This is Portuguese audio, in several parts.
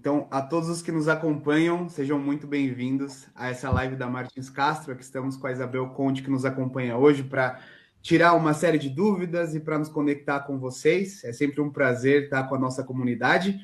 Então, a todos os que nos acompanham, sejam muito bem-vindos a essa live da Martins Castro. Aqui estamos com a Isabel Conte, que nos acompanha hoje, para tirar uma série de dúvidas e para nos conectar com vocês. É sempre um prazer estar com a nossa comunidade.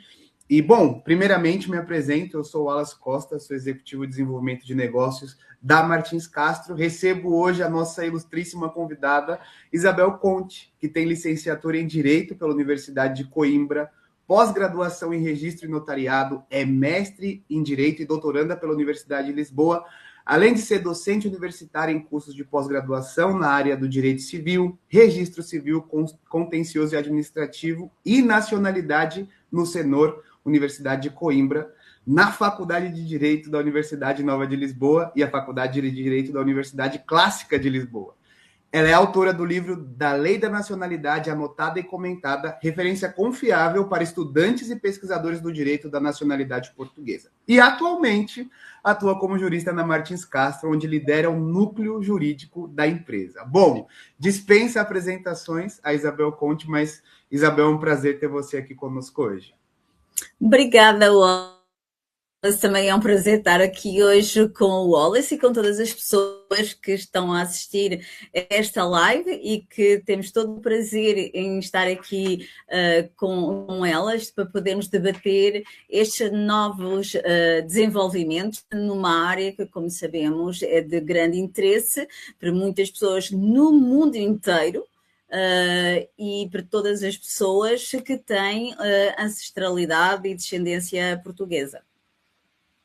E, bom, primeiramente me apresento, eu sou o Wallace Costa, sou executivo de desenvolvimento de negócios da Martins Castro. Recebo hoje a nossa ilustríssima convidada, Isabel Conte, que tem licenciatura em Direito pela Universidade de Coimbra, pós-graduação em Registro e Notariado, é mestre em Direito e doutoranda pela Universidade de Lisboa, além de ser docente universitária em cursos de pós-graduação na área do Direito Civil, Registro Civil, Contencioso e Administrativo e Nacionalidade no Senor, Universidade de Coimbra, na Faculdade de Direito da Universidade Nova de Lisboa e a Faculdade de Direito da Universidade Clássica de Lisboa. Ela é autora do livro Da Lei da Nacionalidade, anotada e comentada, referência confiável para estudantes e pesquisadores do direito da nacionalidade portuguesa. E, atualmente, atua como jurista na Martins Castro, onde lidera o núcleo jurídico da empresa. Bom, dispensa apresentações a Isabel Conte, mas, Isabel, é um prazer ter você aqui conosco hoje. Obrigada, Wallace. Também é um prazer estar aqui hoje com o Wallace e com todas as pessoas que estão a assistir a esta live e que temos todo o prazer em estar aqui com elas para podermos debater estes novos desenvolvimentos numa área que, como sabemos, é de grande interesse para muitas pessoas no mundo inteiro. E para todas as pessoas que têm ancestralidade e descendência portuguesa.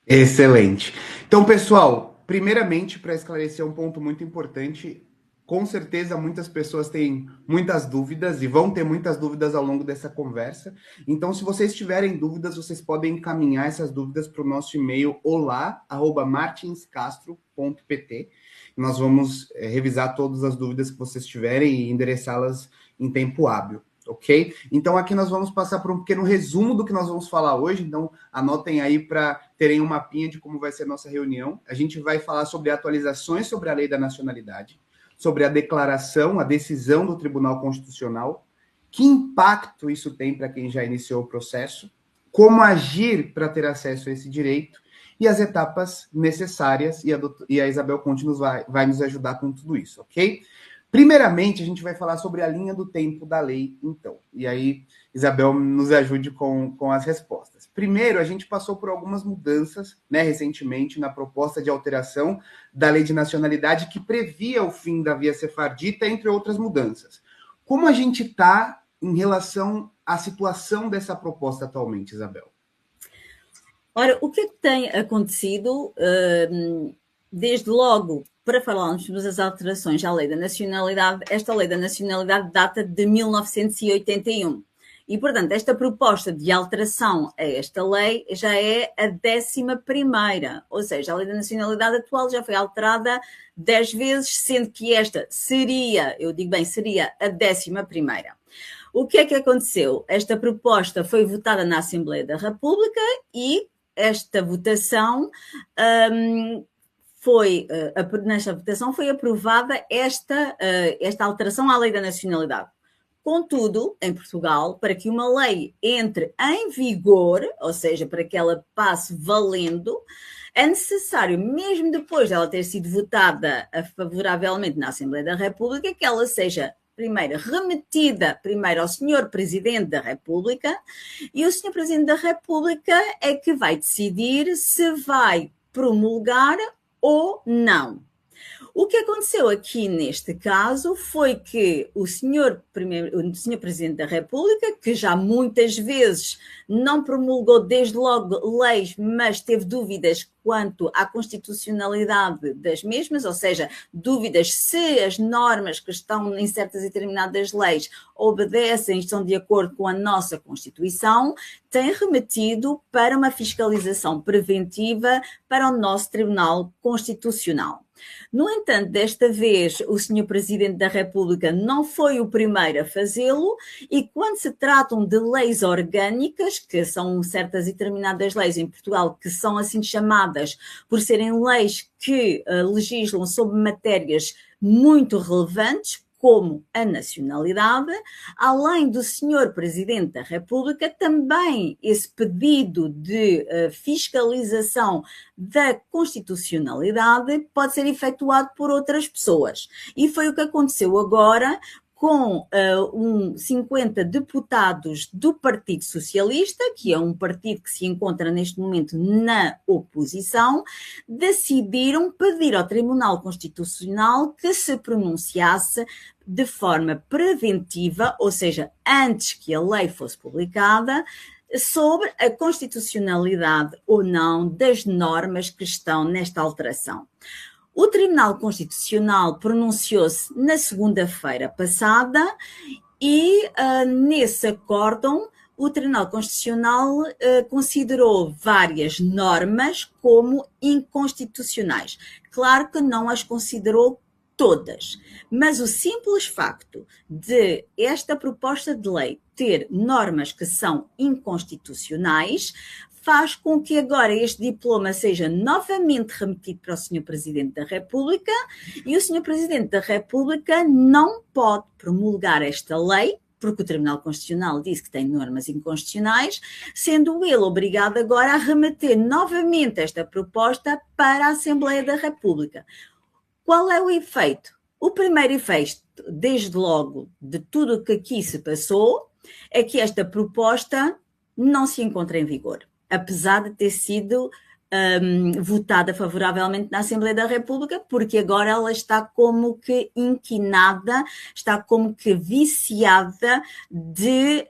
Excelente. Então, pessoal, primeiramente, para esclarecer um ponto muito importante, com certeza muitas pessoas têm muitas dúvidas e vão ter muitas dúvidas ao longo dessa conversa. Então, se vocês tiverem dúvidas, vocês podem encaminhar essas dúvidas para o nosso e-mail olá@martinscastro.pt. Nós vamos revisar todas as dúvidas que vocês tiverem e endereçá-las em tempo hábil. Ok? Então, aqui nós vamos passar por um pequeno resumo do que nós vamos falar hoje. Então, anotem aí para terem um mapinha de como vai ser a nossa reunião. A gente vai falar sobre atualizações sobre a lei da nacionalidade, sobre a declaração, a decisão do Tribunal Constitucional, que impacto isso tem para quem já iniciou o processo, como agir para ter acesso a esse direito e as etapas necessárias, e a Isabel Conte vai nos ajudar com tudo isso, ok? Primeiramente, a gente vai falar sobre a linha do tempo da lei, então. E aí, Isabel, nos ajude com as respostas. Primeiro, a gente passou por algumas mudanças, né, recentemente, na proposta de alteração da lei de nacionalidade que previa o fim da via sefardita, entre outras mudanças. Como a gente está em relação à situação dessa proposta atualmente, Isabel? Ora, o que é que tem acontecido, desde logo, para falarmos das alterações à lei da nacionalidade, esta lei da nacionalidade data de 1981. E, portanto, esta proposta de alteração a esta lei já é a 11ª, ou seja, a lei da nacionalidade atual já foi alterada 10 vezes, sendo que esta seria, eu digo bem, seria a 11ª. O que é que aconteceu? Esta proposta foi votada na Assembleia da República e esta votação nesta votação foi aprovada esta alteração à lei da nacionalidade. Contudo, em Portugal, para que uma lei entre em vigor, ou seja, para que ela passe valendo, é necessário, mesmo depois dela ter sido votada favoravelmente na Assembleia da República, que ela seja primeiro remetida ao Sr. Presidente da República, e o Sr. Presidente da República é que vai decidir se vai promulgar ou não. O que aconteceu aqui neste caso foi que o senhor Presidente da República, que já muitas vezes não promulgou desde logo leis, mas teve dúvidas quanto à constitucionalidade das mesmas, ou seja, dúvidas se as normas que estão em certas e determinadas leis obedecem e estão de acordo com a nossa Constituição, tem remetido para uma fiscalização preventiva para o nosso Tribunal Constitucional. No entanto, desta vez, o Sr. Presidente da República não foi o primeiro a fazê-lo e quando se tratam de leis orgânicas, que são certas e determinadas leis em Portugal, que são assim chamadas por serem leis que legislam sobre matérias muito relevantes, como a nacionalidade, além do Sr. Presidente da República, também esse pedido de fiscalização da constitucionalidade pode ser efetuado por outras pessoas. E foi o que aconteceu agora com 50 deputados do Partido Socialista, que é um partido que se encontra neste momento na oposição, decidiram pedir ao Tribunal Constitucional que se pronunciasse de forma preventiva, ou seja, antes que a lei fosse publicada, sobre a constitucionalidade ou não das normas que estão nesta alteração. O Tribunal Constitucional pronunciou-se na segunda-feira passada e nesse acórdão o Tribunal Constitucional considerou várias normas como inconstitucionais. Claro que não as considerou todas, mas o simples facto de esta proposta de lei ter normas que são inconstitucionais faz com que agora este diploma seja novamente remetido para o Sr. Presidente da República e o Sr. Presidente da República não pode promulgar esta lei, porque o Tribunal Constitucional disse que tem normas inconstitucionais, sendo ele obrigado agora a remeter novamente esta proposta para a Assembleia da República. Qual é o efeito? O primeiro efeito, desde logo, de tudo o que aqui se passou, é que esta proposta não se encontra em vigor, apesar de ter sido votada favoravelmente na Assembleia da República, porque agora ela está como que inquinada, está como que viciada de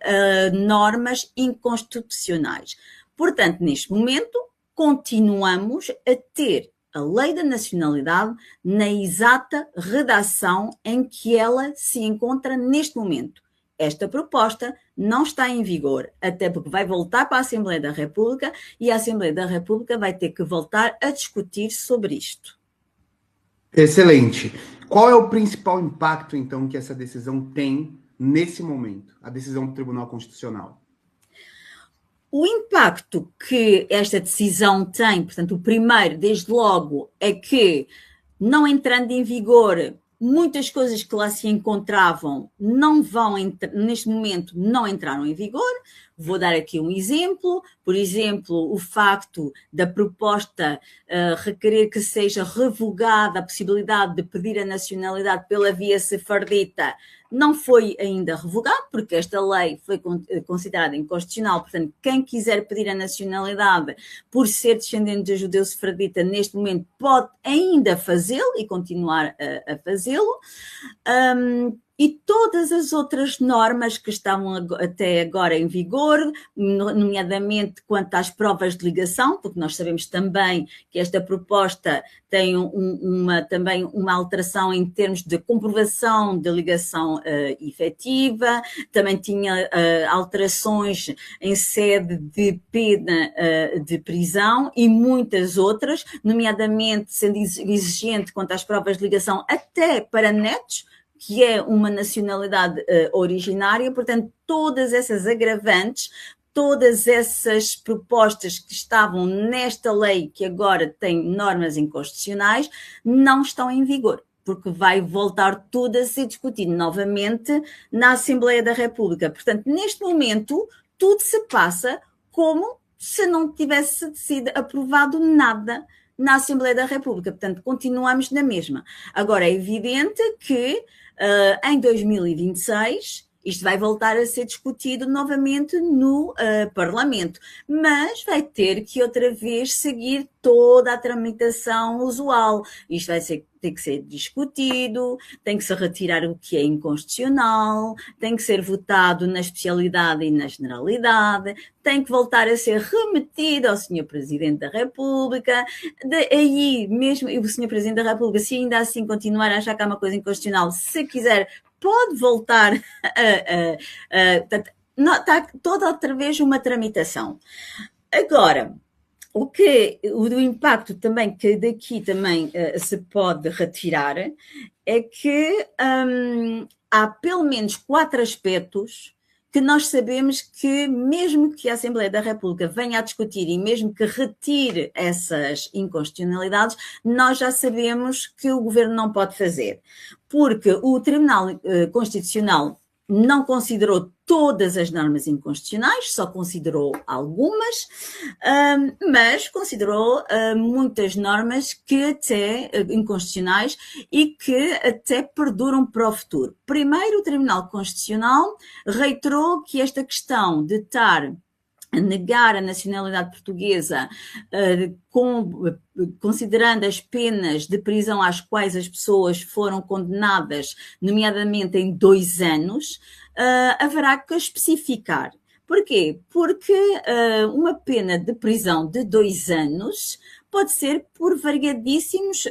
normas inconstitucionais. Portanto, neste momento, continuamos a ter a Lei da Nacionalidade na exata redação em que ela se encontra neste momento. Esta proposta não está em vigor, até porque vai voltar para a Assembleia da República e a Assembleia da República vai ter que voltar a discutir sobre isto. Excelente. Qual é o principal impacto, então, que essa decisão tem nesse momento, a decisão do Tribunal Constitucional? O impacto que esta decisão tem, portanto, o primeiro, desde logo, é que, não entrando em vigor, muitas coisas que lá se encontravam não vão, neste momento, não entraram em vigor. Vou dar aqui um exemplo. Por exemplo, o facto da proposta requerer que seja revogada a possibilidade de pedir a nacionalidade pela via sefardita não foi ainda revogado, porque esta lei foi considerada inconstitucional. Portanto, quem quiser pedir a nacionalidade por ser descendente de judeu sefardita, neste momento pode ainda fazê-lo e continuar a fazê-lo. E todas as outras normas que estavam até agora em vigor, nomeadamente quanto às provas de ligação, porque nós sabemos também que esta proposta tem também uma alteração em termos de comprovação de ligação efetiva, também tinha alterações em sede de pena de prisão e muitas outras, nomeadamente sendo exigente quanto às provas de ligação até para netos, que é uma nacionalidade originária. Portanto, todas essas agravantes, todas essas propostas que estavam nesta lei, que agora tem normas inconstitucionais, não estão em vigor, porque vai voltar tudo a ser discutido novamente na Assembleia da República. Portanto, neste momento, tudo se passa como se não tivesse sido aprovado nada na Assembleia da República. Portanto, continuamos na mesma. Agora, é evidente que em 2026 isto vai voltar a ser discutido novamente no Parlamento, mas vai ter que outra vez seguir toda a tramitação usual. Isto vai ter que ser discutido, tem que se retirar o que é inconstitucional, tem que ser votado na especialidade e na generalidade, tem que voltar a ser remetido ao Sr. Presidente da República. Aí mesmo o Sr. Presidente da República, se ainda assim continuar a achar que há uma coisa inconstitucional, se quiser, pode voltar está toda outra vez uma tramitação. Agora, o impacto também que daqui também se pode retirar é que há pelo menos 4 aspectos que nós sabemos que, mesmo que a Assembleia da República venha a discutir e mesmo que retire essas inconstitucionalidades, nós já sabemos que o Governo não pode fazer, porque o Tribunal Constitucional não considerou todas as normas inconstitucionais, só considerou algumas, mas considerou muitas normas que até inconstitucionais e que até perduram para o futuro. Primeiro, o Tribunal Constitucional reiterou que esta questão de estar a negar a nacionalidade portuguesa, considerando as penas de prisão às quais as pessoas foram condenadas, nomeadamente em 2 anos, haverá que especificar. Porquê? Porque uma pena de prisão de 2 anos pode ser por variadíssimos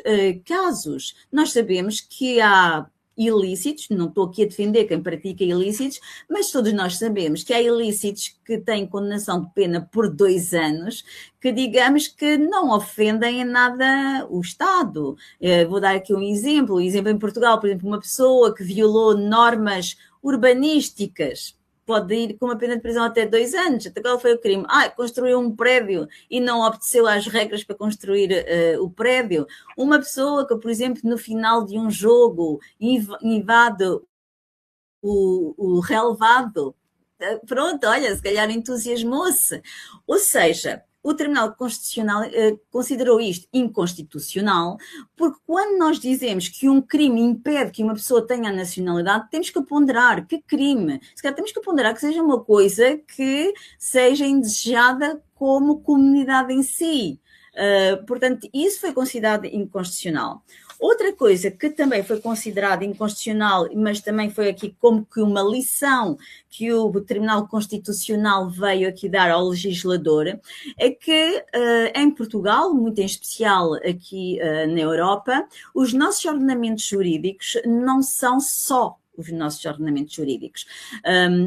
casos. Nós sabemos que há ilícitos, não estou aqui a defender quem pratica ilícitos, mas todos nós sabemos que há ilícitos que têm condenação de pena por 2 anos, que digamos que não ofendem em nada o Estado. Vou dar aqui um exemplo em Portugal, por exemplo, uma pessoa que violou normas urbanísticas, pode ir com uma pena de prisão até 2 anos. Até qual foi o crime? Construiu um prédio e não obedeceu às regras para construir o prédio. Uma pessoa que, por exemplo, no final de um jogo invade o relevado, pronto, olha, se calhar entusiasmou-se. Ou seja, o Tribunal Constitucional considerou isto inconstitucional, porque quando nós dizemos que um crime impede que uma pessoa tenha a nacionalidade, temos que ponderar que crime. Se calhar temos que ponderar que seja uma coisa que seja indesejada como comunidade em si. Portanto, isso foi considerado inconstitucional. Outra coisa que também foi considerada inconstitucional, mas também foi aqui como que uma lição que o Tribunal Constitucional veio aqui dar ao legislador, é que em Portugal, muito em especial aqui na Europa, os nossos ordenamentos jurídicos não são só os nossos ordenamentos jurídicos.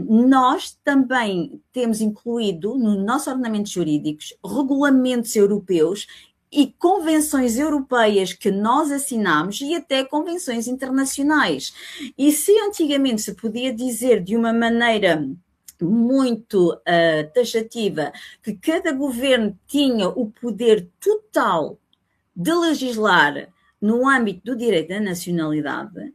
Nós também temos incluído no nosso ordenamento jurídicos regulamentos europeus e convenções europeias que nós assinamos e até convenções internacionais. E se antigamente se podia dizer de uma maneira muito taxativa que cada governo tinha o poder total de legislar no âmbito do direito da nacionalidade,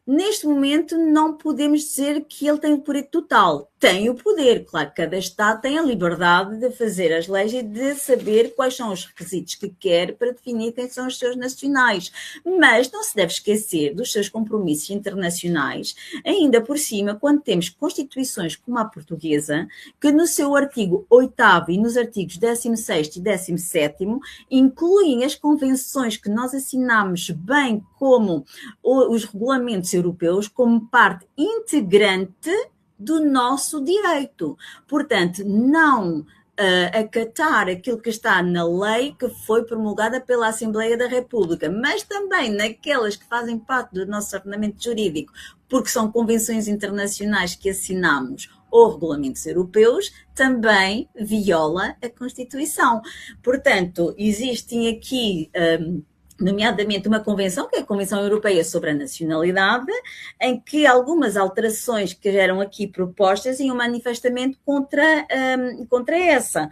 neste momento não podemos dizer que ele tem o poder total. Tem o poder, claro, cada Estado tem a liberdade de fazer as leis e de saber quais são os requisitos que quer para definir quem são os seus nacionais. Mas não se deve esquecer dos seus compromissos internacionais, ainda por cima, quando temos constituições como a portuguesa, que no seu artigo 8º e nos artigos 16º e 17º incluem as convenções que nós assinamos, bem como os regulamentos europeus, como parte integrante do nosso direito. Portanto, não acatar aquilo que está na lei que foi promulgada pela Assembleia da República, mas também naquelas que fazem parte do nosso ordenamento jurídico, porque são convenções internacionais que assinamos ou regulamentos europeus, também viola a Constituição. Portanto, existem aqui nomeadamente uma convenção, que é a Convenção Europeia sobre a Nacionalidade, em que algumas alterações que eram aqui propostas iam manifestamente contra essa.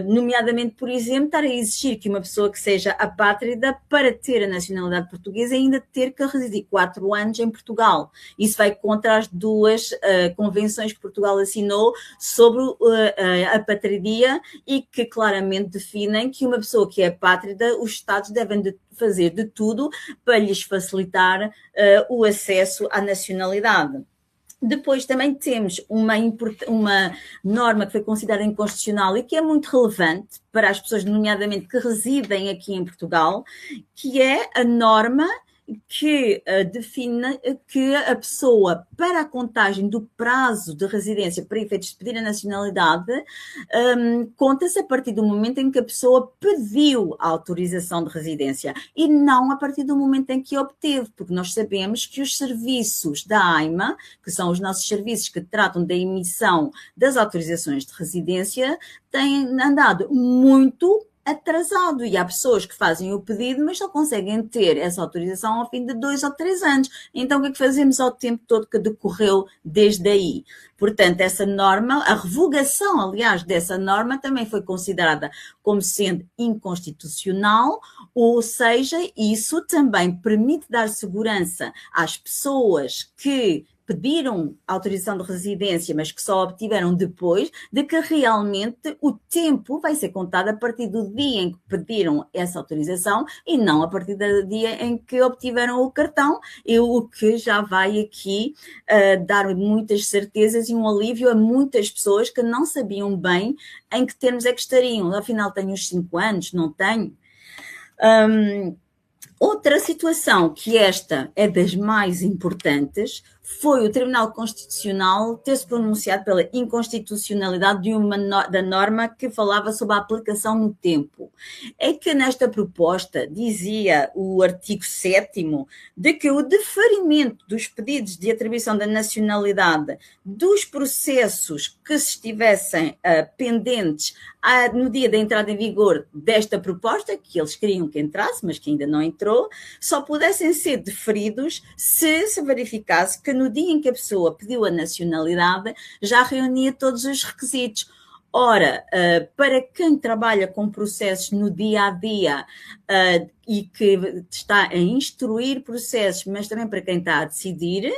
Nomeadamente, por exemplo, estar a exigir que uma pessoa que seja apátrida, para ter a nacionalidade portuguesa, ainda ter que residir 4 anos em Portugal. Isso vai contra as 2 convenções que Portugal assinou sobre a apatridia e que claramente definem que uma pessoa que é apátrida, os Estados devem fazer de tudo para lhes facilitar o acesso à nacionalidade. Depois também temos uma norma que foi considerada inconstitucional e que é muito relevante para as pessoas, nomeadamente, que residem aqui em Portugal, que é a norma que define que a pessoa, para a contagem do prazo de residência para efeitos de pedir a nacionalidade, conta-se a partir do momento em que a pessoa pediu a autorização de residência e não a partir do momento em que a obteve, porque nós sabemos que os serviços da AIMA, que são os nossos serviços que tratam da emissão das autorizações de residência, têm andado muito atrasado e há pessoas que fazem o pedido, mas só conseguem ter essa autorização ao fim de 2 ou 3 anos. Então, o que é que fazemos ao tempo todo que decorreu desde aí? Portanto, essa norma, a revogação, aliás, dessa norma também foi considerada como sendo inconstitucional, ou seja, isso também permite dar segurança às pessoas que pediram autorização de residência, mas que só obtiveram depois, de que realmente o tempo vai ser contado a partir do dia em que pediram essa autorização e não a partir do dia em que obtiveram o cartão, e o que já vai aqui dar muitas certezas e um alívio a muitas pessoas que não sabiam bem em que termos é que estariam. Afinal, tenho os 5 anos, não tenho? Outra situação, que esta é das mais importantes, foi o Tribunal Constitucional ter-se pronunciado pela inconstitucionalidade da norma que falava sobre a aplicação no tempo. É que nesta proposta dizia o artigo 7º de que o deferimento dos pedidos de atribuição da nacionalidade dos processos que se estivessem pendentes no dia da entrada em vigor desta proposta, que eles queriam que entrasse, mas que ainda não entrou, só pudessem ser deferidos se verificasse que no dia em que a pessoa pediu a nacionalidade já reunia todos os requisitos. Ora, para quem trabalha com processos no dia-a-dia e que está a instruir processos, mas também para quem está a decidir,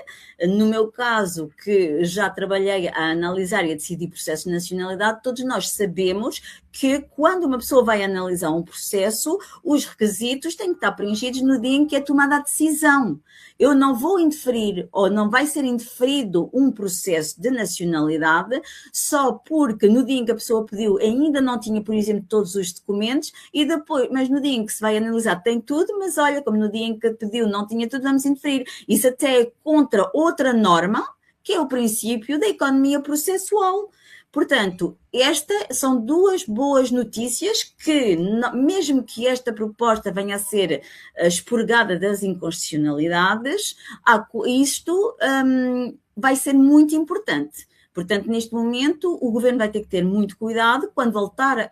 no meu caso, que já trabalhei a analisar e a decidir processos de nacionalidade, todos nós sabemos que quando uma pessoa vai analisar um processo, os requisitos têm que estar preenchidos no dia em que é tomada a decisão. Eu não vou indeferir, ou não vai ser indeferido um processo de nacionalidade só porque no dia em que a pessoa pediu ainda não tinha, por exemplo, todos os documentos, e depois, mas no dia em que se vai analisar tem tudo, mas olha, como no dia em que pediu não tinha tudo, vamos indeferir. Isso até é contra outra norma, que é o princípio da economia processual. Portanto, estas são duas boas notícias que, mesmo que esta proposta venha a ser expurgada das inconstitucionalidades, isto vai ser muito importante. Portanto, neste momento, o Governo vai ter que ter muito cuidado quando voltar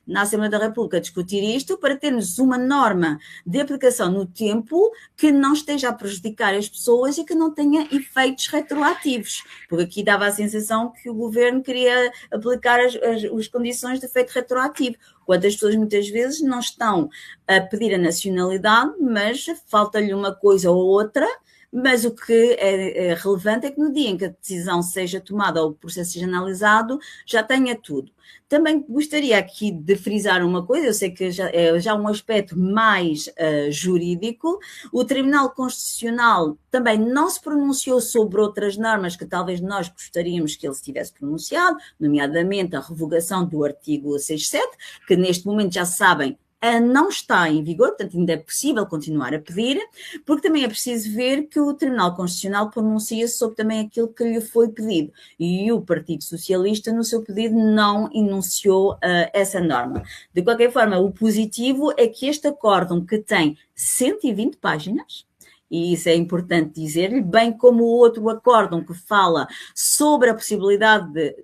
na Assembleia da República a discutir isto, para termos uma norma de aplicação no tempo que não esteja a prejudicar as pessoas e que não tenha efeitos retroativos. Porque aqui dava a sensação que o Governo queria aplicar as condições de efeito retroativo, quando as pessoas muitas vezes não estão a pedir a nacionalidade, mas falta-lhe uma coisa ou outra. Mas o que é relevante é que no dia em que a decisão seja tomada ou o processo seja analisado, já tenha tudo. Também gostaria aqui de frisar uma coisa, eu sei que é já um aspecto mais jurídico. O Tribunal Constitucional também não se pronunciou sobre outras normas que talvez nós gostaríamos que ele se tivesse pronunciado, nomeadamente a revogação do artigo 67, que neste momento já sabem, não está em vigor, portanto ainda é possível continuar a pedir, porque também é preciso ver que o Tribunal Constitucional pronuncia-se sobre também aquilo que lhe foi pedido, e o Partido Socialista no seu pedido não enunciou essa norma. De qualquer forma, o positivo é que este acórdão, que tem 120 páginas, e isso é importante dizer-lhe, bem como o outro acórdão que fala sobre a possibilidade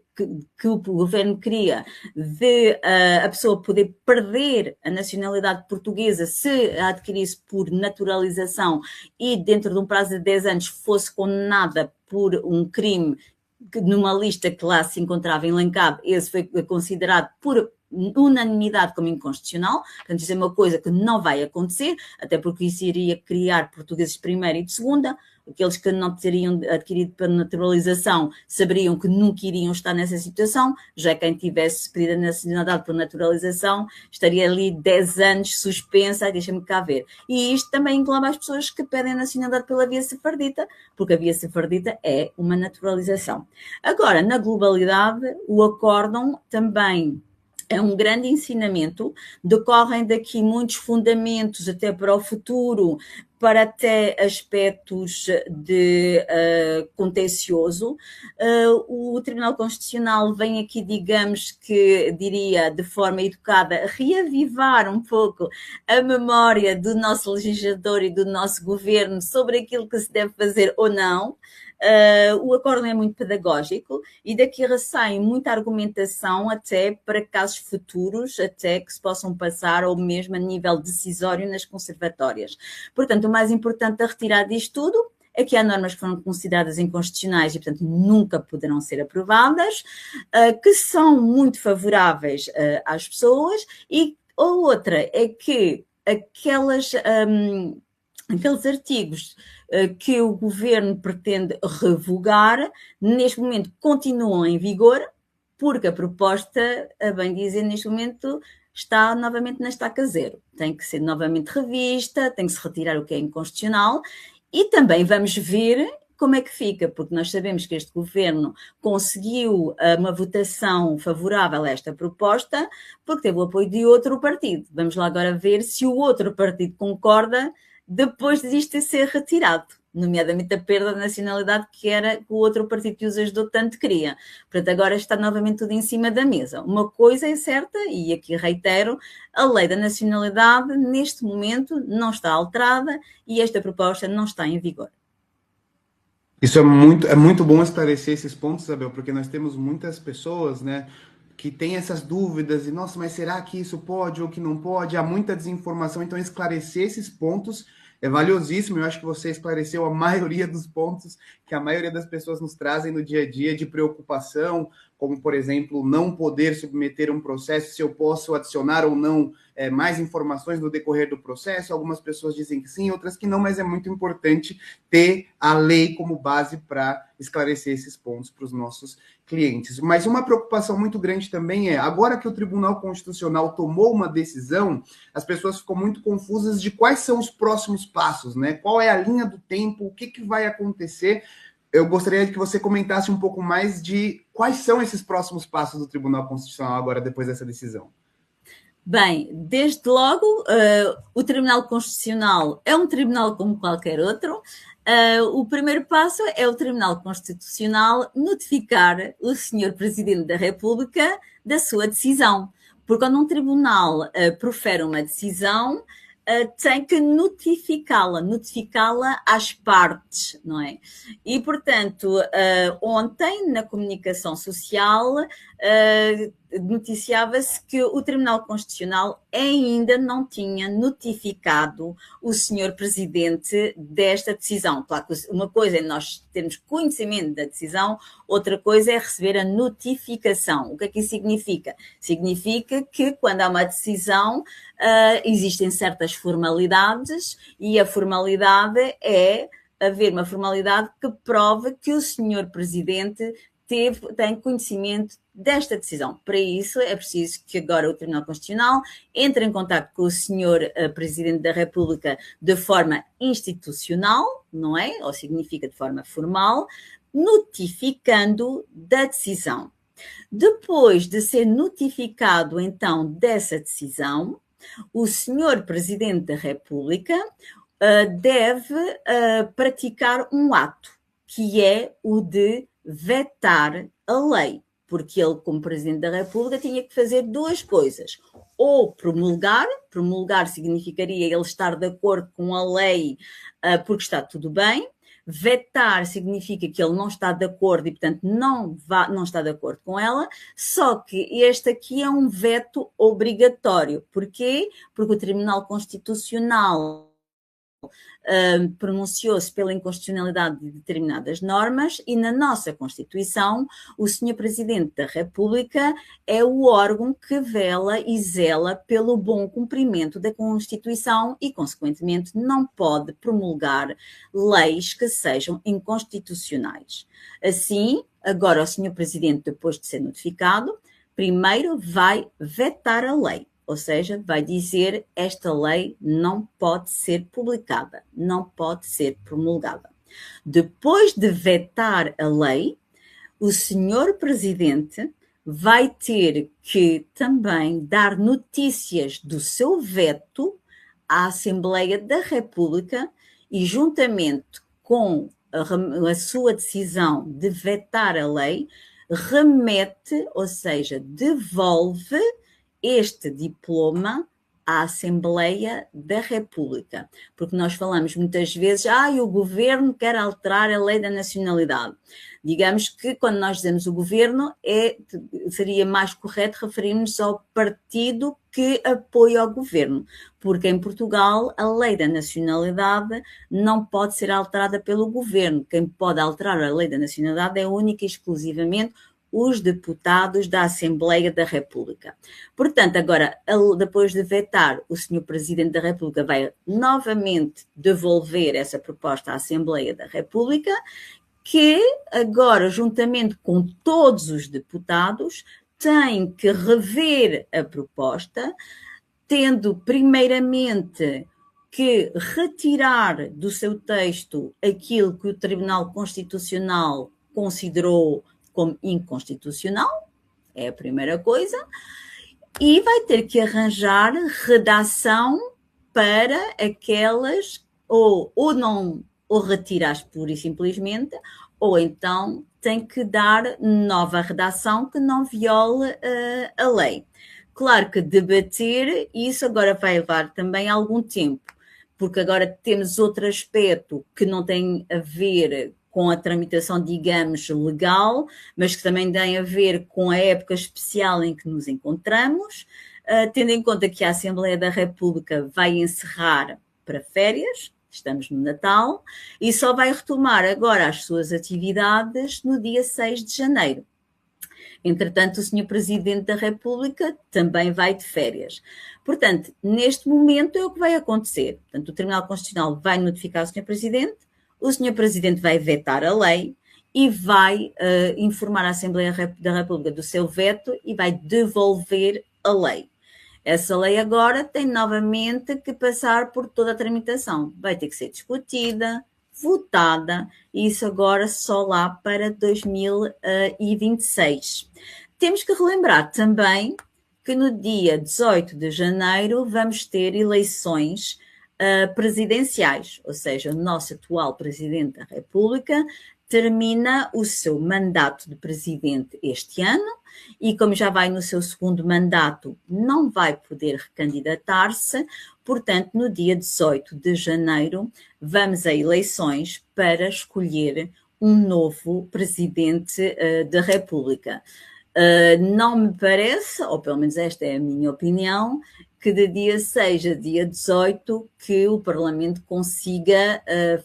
que o governo cria de a pessoa poder perder a nacionalidade portuguesa se a adquirisse por naturalização e dentro de um prazo de 10 anos fosse condenada por um crime que numa lista que lá se encontrava elencado, esse foi considerado por unanimidade como inconstitucional. Portanto, isso é uma coisa que não vai acontecer, até porque isso iria criar portugueses de primeira e de segunda. Aqueles que não teriam adquirido para naturalização saberiam que nunca iriam estar nessa situação, já quem tivesse pedido a nacionalidade por naturalização estaria ali 10 anos suspensa, deixa-me cá ver. E isto também engloba as pessoas que pedem a nacionalidade pela via sefardita, porque a via sefardita é uma naturalização. Agora, na globalidade, o acórdão também é um grande ensinamento, decorrem daqui muitos fundamentos até para o futuro, para até aspectos de contencioso. O Tribunal Constitucional vem aqui, digamos que, diria de forma educada, reavivar um pouco a memória do nosso legislador e do nosso governo sobre aquilo que se deve fazer ou não. O acórdão é muito pedagógico e daqui sai muita argumentação até para casos futuros, até que se possam passar ou mesmo a nível decisório nas conservatórias. Portanto, o mais importante a retirar disto tudo é que há normas que foram consideradas inconstitucionais e, portanto, nunca poderão ser aprovadas, que são muito favoráveis às pessoas, e a outra é que aqueles artigos que o governo pretende revogar, neste momento continuam em vigor, porque a proposta, a bem dizer, neste momento está novamente na estaca zero. Tem que ser novamente revista, tem que se retirar o que é inconstitucional. E também vamos ver como é que fica, porque nós sabemos que este governo conseguiu uma votação favorável a esta proposta, porque teve o apoio de outro partido. Vamos lá agora ver se o outro partido concorda depois disto ser retirado, nomeadamente a perda da nacionalidade que o outro partido que os ajudou tanto queria. Portanto, agora está novamente tudo em cima da mesa. Uma coisa é certa, e aqui reitero, a lei da nacionalidade neste momento não está alterada e esta proposta não está em vigor. Isso é muito bom esclarecer esses pontos, Isabel, porque nós temos muitas pessoas, né, que têm essas dúvidas e, nossa, mas será que isso pode ou que não pode? Há muita desinformação, então esclarecer esses pontos é valiosíssimo. Eu acho que você esclareceu a maioria dos pontos que a maioria das pessoas nos trazem no dia a dia de preocupação, como, por exemplo, não poder submeter um processo, se eu posso adicionar ou não mais informações no decorrer do processo. Algumas pessoas dizem que sim, outras que não, mas é muito importante ter a lei como base para esclarecer esses pontos para os nossos clientes. Mas uma preocupação muito grande também agora que o Tribunal Constitucional tomou uma decisão, as pessoas ficam muito confusas de quais são os próximos passos, né? Qual é a linha do tempo, o que vai acontecer. Eu gostaria que você comentasse um pouco mais de quais são esses próximos passos do Tribunal Constitucional agora, depois dessa decisão. Bem, desde logo, o Tribunal Constitucional é um tribunal como qualquer outro. O primeiro passo é o Tribunal Constitucional notificar o Senhor Presidente da República da sua decisão. Porque quando um tribunal profere uma decisão, tem que notificá-la às partes, não é? E, portanto, ontem, na comunicação social, noticiava-se que o Tribunal Constitucional ainda não tinha notificado o senhor Presidente desta decisão. Claro que uma coisa é nós termos conhecimento da decisão, outra coisa é receber a notificação. O que é que isso significa? Significa que quando há uma decisão, existem certas formalidades e a formalidade é haver uma formalidade que prova que o senhor Presidente tem conhecimento desta decisão. Para isso, é preciso que agora o Tribunal Constitucional entre em contato com o senhor Presidente da República de forma institucional, não é? Ou significa de forma formal, notificando da decisão. Depois de ser notificado, então, dessa decisão, o senhor Presidente da República deve praticar um ato, que é o de vetar a lei, porque ele, como Presidente da República, tinha que fazer duas coisas. Ou promulgar significaria ele estar de acordo com a lei porque está tudo bem. Vetar significa que ele não está de acordo e, portanto, não está de acordo com ela, só que este aqui é um veto obrigatório. Porquê? Porque o Tribunal Constitucional pronunciou-se pela inconstitucionalidade de determinadas normas e na nossa Constituição o Sr. Presidente da República é o órgão que vela e zela pelo bom cumprimento da Constituição e, consequentemente, não pode promulgar leis que sejam inconstitucionais. Assim, agora o Sr. Presidente, depois de ser notificado, primeiro vai vetar a lei. Ou seja, vai dizer esta lei não pode ser publicada, não pode ser promulgada. Depois de vetar a lei, o senhor Presidente vai ter que também dar notícias do seu veto à Assembleia da República e, juntamente com a sua decisão de vetar a lei, remete, ou seja, devolve este diploma à Assembleia da República, porque nós falamos muitas vezes, o governo quer alterar a lei da nacionalidade. Digamos que quando nós dizemos o governo, seria mais correto referirmos ao partido que apoia o governo, porque em Portugal a lei da nacionalidade não pode ser alterada pelo governo. Quem pode alterar a lei da nacionalidade é única e exclusivamente os deputados da Assembleia da República. Portanto, agora, depois de vetar, o Sr. Presidente da República vai novamente devolver essa proposta à Assembleia da República, que agora, juntamente com todos os deputados, tem que rever a proposta, tendo primeiramente que retirar do seu texto aquilo que o Tribunal Constitucional considerou como inconstitucional, é a primeira coisa, e vai ter que arranjar redação para aquelas, ou não, ou retirar pura e simplesmente, ou então tem que dar nova redação que não viole a lei. Claro que debater isso agora vai levar também algum tempo, porque agora temos outro aspecto que não tem a ver com a tramitação, digamos, legal, mas que também tem a ver com a época especial em que nos encontramos, tendo em conta que a Assembleia da República vai encerrar para férias, estamos no Natal, e só vai retomar agora as suas atividades no dia 6 de janeiro. Entretanto, o Sr. Presidente da República também vai de férias. Portanto, neste momento é o que vai acontecer. Portanto, o Tribunal Constitucional vai notificar o Sr. Presidente, o Sr. Presidente vai vetar a lei e vai informar a Assembleia da República do seu veto e vai devolver a lei. Essa lei agora tem novamente que passar por toda a tramitação. Vai ter que ser discutida, votada, e isso agora só lá para 2026. Temos que relembrar também que no dia 18 de janeiro vamos ter eleições presidenciais, ou seja, o nosso atual Presidente da República termina o seu mandato de presidente este ano e, como já vai no seu segundo mandato, não vai poder recandidatar-se. Portanto, no dia 18 de janeiro, vamos a eleições para escolher um novo presidente da República. Não me parece, ou pelo menos esta é a minha opinião, que de dia 6 a dia 18 que o Parlamento consiga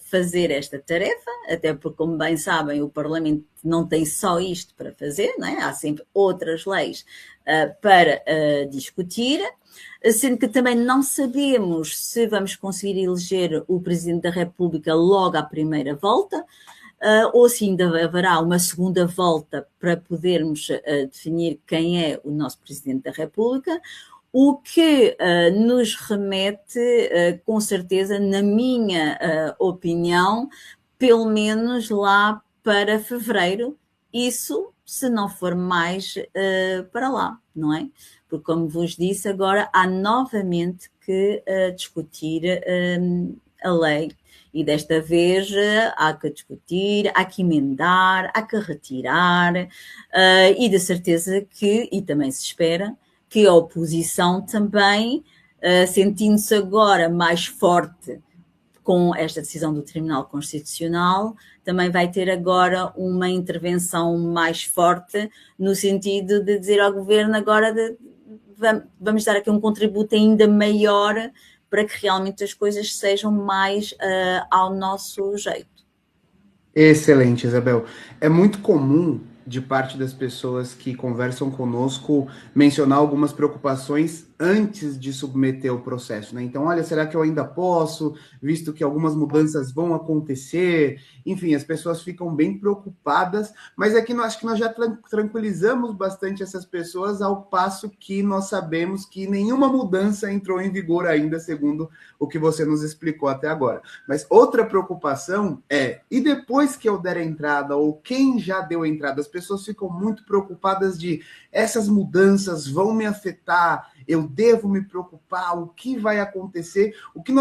fazer esta tarefa, até porque, como bem sabem, o Parlamento não tem só isto para fazer, não é? Há sempre outras leis para discutir, sendo que também não sabemos se vamos conseguir eleger o Presidente da República logo à primeira volta, ou se ainda haverá uma segunda volta para podermos definir quem é o nosso Presidente da República, o que nos remete, com certeza, na minha opinião, pelo menos lá para fevereiro, isso se não for mais para lá, não é? Porque, como vos disse, agora há novamente que discutir a lei. E desta vez há que discutir, há que emendar, há que retirar, e de certeza que, e também se espera, que a oposição também, sentindo-se agora mais forte com esta decisão do Tribunal Constitucional, também vai ter agora uma intervenção mais forte no sentido de dizer ao Governo agora vamos dar aqui um contributo ainda maior para que realmente as coisas sejam mais ao nosso jeito. Excelente, Isabel. É muito comum, de parte das pessoas que conversam conosco, mencionar algumas preocupações antes de submeter o processo, né? Então, olha, será que eu ainda posso, visto que algumas mudanças vão acontecer? Enfim, as pessoas ficam bem preocupadas, mas aqui acho que nós já tranquilizamos bastante essas pessoas, ao passo que nós sabemos que nenhuma mudança entrou em vigor ainda, segundo o que você nos explicou até agora. Mas outra preocupação é, e depois que eu der a entrada, ou quem já deu a entrada, as pessoas ficam muito preocupadas de essas mudanças vão me afetar, eu devo me preocupar, o que vai acontecer, o que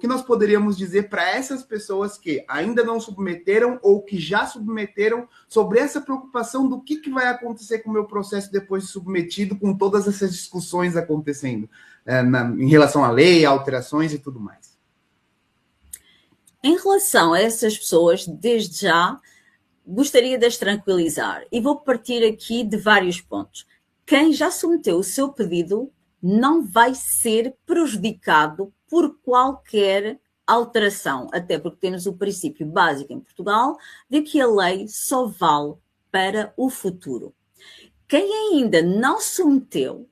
nós poderíamos dizer para essas pessoas que ainda não submeteram ou que já submeteram sobre essa preocupação do que vai acontecer com o meu processo depois de submetido, com todas essas discussões acontecendo em relação à lei, alterações e tudo mais. Em relação a essas pessoas, desde já, gostaria de as tranquilizar e vou partir aqui de vários pontos. Quem já submeteu o seu pedido não vai ser prejudicado por qualquer alteração, até porque temos o princípio básico em Portugal de que a lei só vale para o futuro. Quem ainda não submeteu,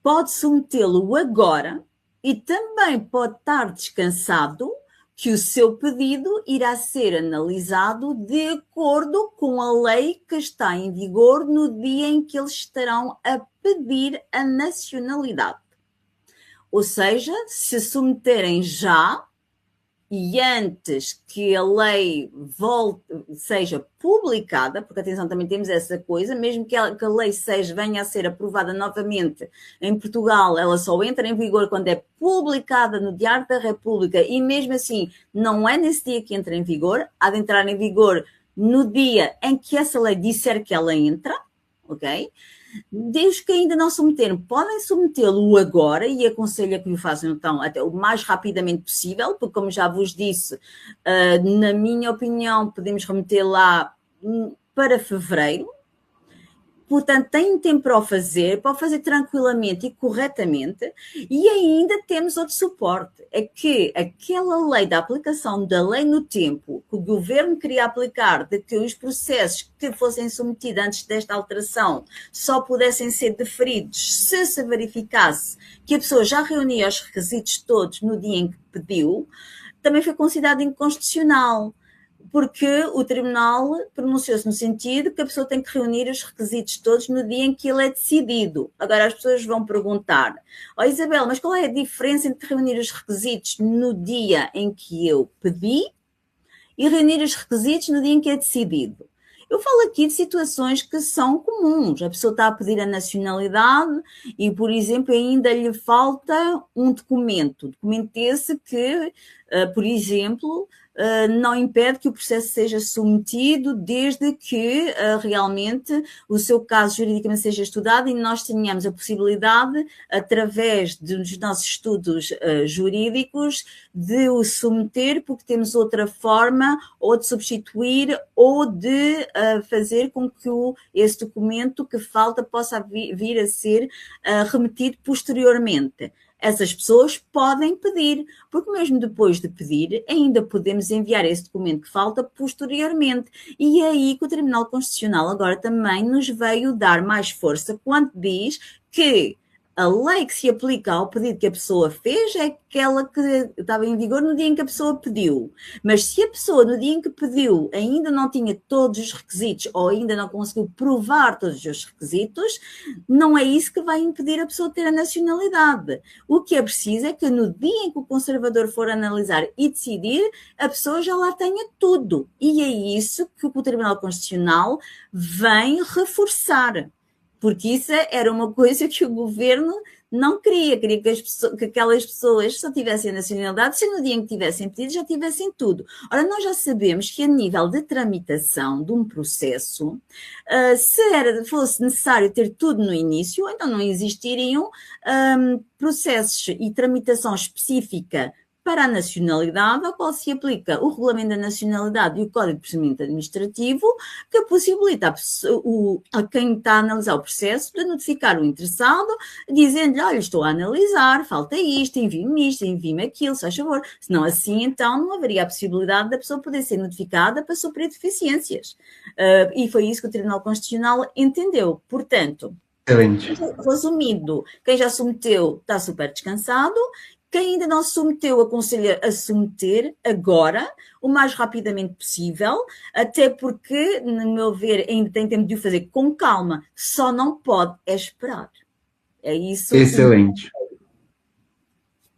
pode submetê-lo agora e também pode estar descansado que o seu pedido irá ser analisado de acordo com a lei que está em vigor no dia em que eles estarão a pedir a nacionalidade. Ou seja, se submeterem já e antes que a lei seja publicada, porque atenção, também temos essa coisa, mesmo que a lei venha a ser aprovada novamente em Portugal, ela só entra em vigor quando é publicada no Diário da República e mesmo assim não é nesse dia que entra em vigor, há de entrar em vigor no dia em que essa lei disser que ela entra, ok? Desde que ainda não submeteram, podem submetê-lo agora e aconselho que o façam então até o mais rapidamente possível, porque como já vos disse, na minha opinião podemos remeter lá para fevereiro, portanto têm tempo para o fazer, pode fazer tranquilamente e corretamente, e ainda temos outro suporte, é que aquela lei da aplicação da lei no tempo, que o governo queria aplicar, de que os processos que fossem submetidos antes desta alteração só pudessem ser deferidos se verificasse que a pessoa já reunia os requisitos todos no dia em que pediu, também foi considerado inconstitucional, porque o tribunal pronunciou-se no sentido que a pessoa tem que reunir os requisitos todos no dia em que ele é decidido. Agora as pessoas vão perguntar, Isabel, mas qual é a diferença entre reunir os requisitos no dia em que eu pedi e reunir os requisitos no dia em que é decidido? Eu falo aqui de situações que são comuns. A pessoa está a pedir a nacionalidade e, por exemplo, ainda lhe falta um documento. Documento esse que, por exemplo, não impede que o processo seja submetido desde que realmente o seu caso juridicamente seja estudado e nós tenhamos a possibilidade, através dos nossos estudos jurídicos, de o submeter, porque temos outra forma ou de substituir ou de fazer com que esse documento que falta possa vir a ser remetido posteriormente. Essas pessoas podem pedir, porque mesmo depois de pedir, ainda podemos enviar esse documento que falta posteriormente. E é aí que o Tribunal Constitucional agora também nos veio dar mais força quando diz que a lei que se aplica ao pedido que a pessoa fez é aquela que estava em vigor no dia em que a pessoa pediu. Mas se a pessoa, no dia em que pediu, ainda não tinha todos os requisitos ou ainda não conseguiu provar todos os requisitos, não é isso que vai impedir a pessoa de ter a nacionalidade. O que é preciso é que no dia em que o conservador for analisar e decidir, a pessoa já lá tenha tudo. E é isso que o Tribunal Constitucional vem reforçar. Porque isso era uma coisa que o governo não queria que aquelas pessoas só tivessem a nacionalidade, se no dia em que tivessem pedido já tivessem tudo. Ora, nós já sabemos que a nível de tramitação de um processo, se fosse necessário ter tudo no início, então não existiriam processos e tramitação específica para a nacionalidade, ao qual se aplica o Regulamento da Nacionalidade e o Código de Procedimento Administrativo, que possibilita a quem está a analisar o processo de notificar o interessado, dizendo-lhe, olha, estou a analisar, falta isto, envie-me aquilo, se faz favor. Senão assim, então, não haveria a possibilidade da pessoa poder ser notificada para suprir deficiências. E foi isso que o Tribunal Constitucional entendeu. Portanto, excelente. Resumindo, quem já submeteu está super descansado. Quem ainda não submeteu, aconselho a submeter agora, o mais rapidamente possível, até porque, no meu ver, ainda tem tempo de o fazer com calma, só não pode esperar. É isso. Excelente.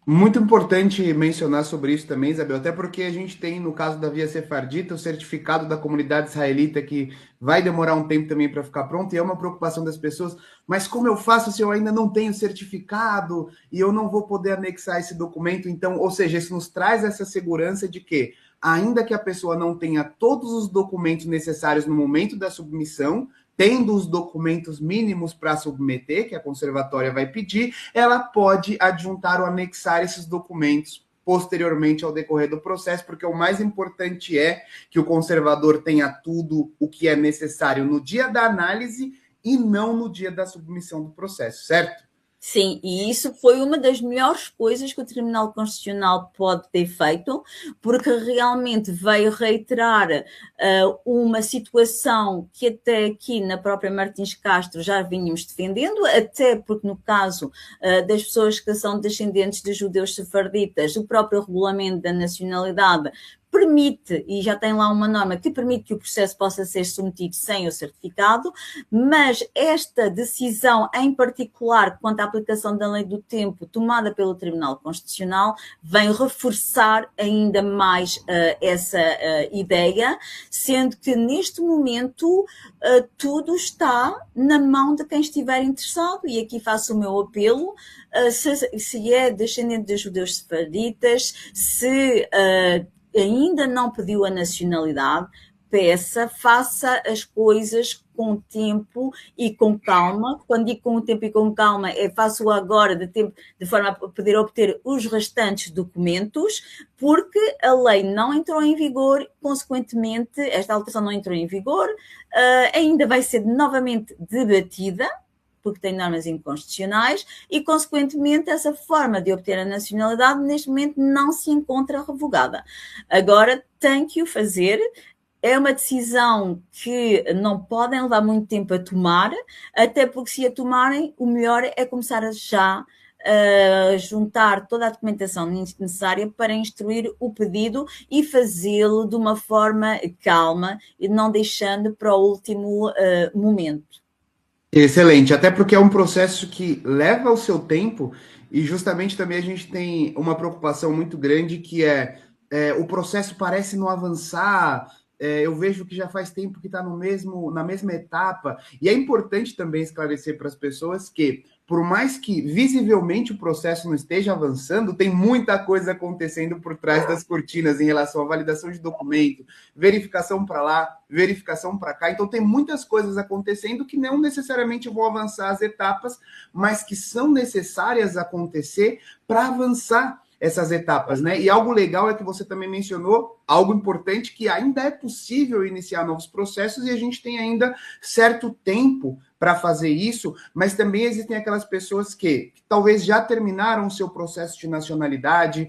Muito importante mencionar sobre isso também, Isabel, até porque a gente tem, no caso da Via Sefardita, o certificado da comunidade israelita, que vai demorar um tempo também para ficar pronto, e é uma preocupação das pessoas, mas como eu faço se eu ainda não tenho certificado e eu não vou poder anexar esse documento? Então, ou seja, isso nos traz essa segurança de que, ainda que a pessoa não tenha todos os documentos necessários no momento da submissão, tendo os documentos mínimos para submeter, que a conservatória vai pedir, ela pode adjuntar ou anexar esses documentos posteriormente ao decorrer do processo, porque o mais importante é que o conservador tenha tudo o que é necessário no dia da análise e não no dia da submissão do processo, certo? Sim, e isso foi uma das melhores coisas que o Tribunal Constitucional pode ter feito, porque realmente veio reiterar uma situação que até aqui na própria Martins Castro já vínhamos defendendo, até porque no caso das pessoas que são descendentes de judeus sefarditas, o próprio regulamento da nacionalidade permite, e já tem lá uma norma que permite que o processo possa ser submetido sem o certificado, mas esta decisão em particular quanto à aplicação da lei do tempo tomada pelo Tribunal Constitucional vem reforçar ainda mais essa ideia, sendo que neste momento tudo está na mão de quem estiver interessado, e aqui faço o meu apelo, se é descendente de judeus sefarditas, se ainda não pediu a nacionalidade, peça, faça as coisas com tempo e com calma. Quando digo com tempo e com calma, faço agora de forma a poder obter os restantes documentos, porque a lei não entrou em vigor, consequentemente, esta alteração não entrou em vigor, ainda vai ser novamente debatida, porque tem normas inconstitucionais, e, consequentemente, essa forma de obter a nacionalidade, neste momento, não se encontra revogada. Agora, tem que o fazer. É uma decisão que não podem levar muito tempo a tomar, até porque, se a tomarem, o melhor é começar já a juntar toda a documentação necessária para instruir o pedido e fazê-lo de uma forma calma e não deixando para o último momento. Excelente, até porque é um processo que leva o seu tempo e justamente também a gente tem uma preocupação muito grande que o processo parece não avançar. Eu vejo que já faz tempo que está na mesma etapa, e é importante também esclarecer para as pessoas que, por mais que visivelmente o processo não esteja avançando, tem muita coisa acontecendo por trás das cortinas em relação à validação de documento, verificação para lá, verificação para cá. Então tem muitas coisas acontecendo que não necessariamente vão avançar as etapas, mas que são necessárias acontecer para avançar essas etapas, né? E algo legal é que você também mencionou algo importante, que ainda é possível iniciar novos processos e a gente tem ainda certo tempo para fazer isso, mas também existem aquelas pessoas que talvez já terminaram o seu processo de nacionalidade,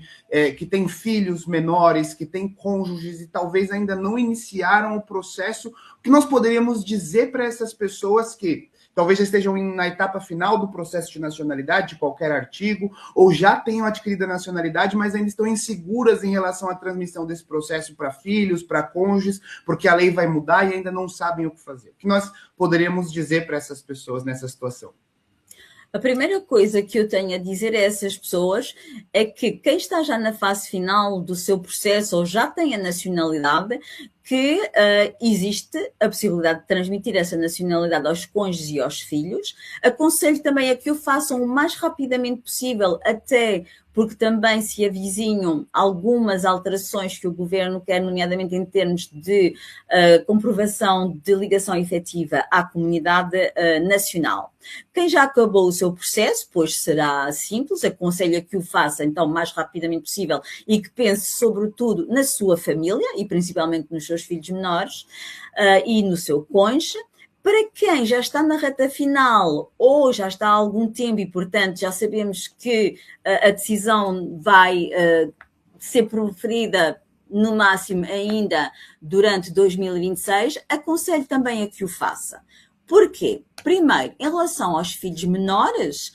que têm filhos menores, que têm cônjuges e talvez ainda não iniciaram o processo. O que nós poderíamos dizer para essas pessoas que talvez já estejam na etapa final do processo de nacionalidade, de qualquer artigo, ou já tenham adquirido a nacionalidade, mas ainda estão inseguras em relação à transmissão desse processo para filhos, para cônjuges, porque a lei vai mudar e ainda não sabem o que fazer? O que nós poderíamos dizer para essas pessoas nessa situação? A primeira coisa que eu tenho a dizer a essas pessoas é que quem está já na fase final do seu processo ou já tem a nacionalidade, que existe a possibilidade de transmitir essa nacionalidade aos cônjuges e aos filhos. Aconselho também a que o façam o mais rapidamente possível, até porque também se avizinham algumas alterações que o governo quer, nomeadamente em termos de comprovação de ligação efetiva à comunidade nacional. Quem já acabou o seu processo, pois será simples, aconselho a que o faça então o mais rapidamente possível e que pense sobretudo na sua família e principalmente nos seus filhos menores e no seu cônjuge. Para quem já está na reta final ou já está há algum tempo e, portanto, já sabemos que a decisão vai ser proferida no máximo ainda durante 2026, aconselho também a que o faça. Porquê? Primeiro, em relação aos filhos menores,